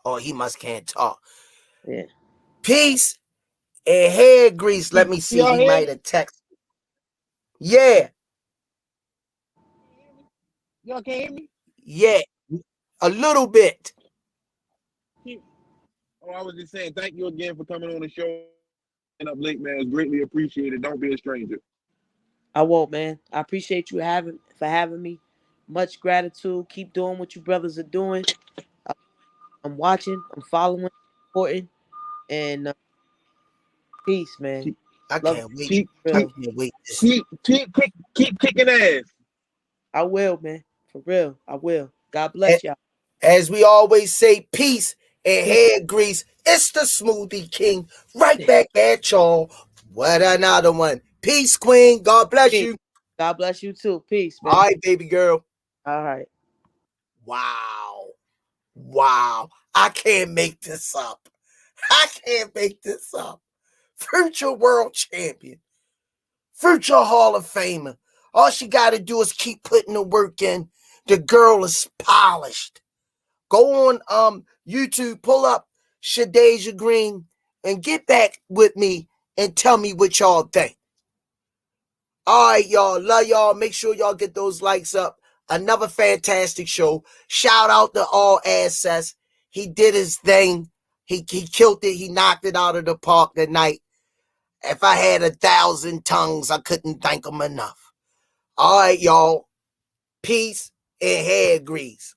Speaker 1: Oh, he must can't talk.
Speaker 2: Yeah.
Speaker 1: Peace and hair grease. Let me see. He might have texted. Yeah.
Speaker 3: Y'all can't hear me?
Speaker 1: Yeah. A little bit.
Speaker 3: Oh, I was just saying, thank you again for coming on the show. And up late, man. It's greatly appreciated. Don't be a stranger.
Speaker 2: I won't, man. I appreciate you for having me. Much gratitude. Keep doing what you brothers are doing. I'm watching. I'm following. Supporting. And peace, man.
Speaker 1: I can't wait.
Speaker 3: Keep kicking ass.
Speaker 2: I will, man. For real. I will. God bless y'all.
Speaker 1: As we always say, peace and hair grease. It's the Smoothie King. Right back at y'all. What another one. Peace, Queen. God bless you.
Speaker 2: God bless you too. Peace, man.
Speaker 1: All right, baby girl.
Speaker 2: All right.
Speaker 1: Wow. I can't make this up. Future world champion. Future Hall of Famer. All she got to do is keep putting the work in. The girl is polished. Go on YouTube, pull up Shadasia Green, and get back with me and tell me what y'all think. All right, y'all. Love y'all. Make sure y'all get those likes up. Another fantastic show. Shout out to all assets. He did his thing. He killed it. He knocked it out of the park tonight. If I had 1,000 tongues, I couldn't thank him enough. All right, y'all. peace, and hair grease.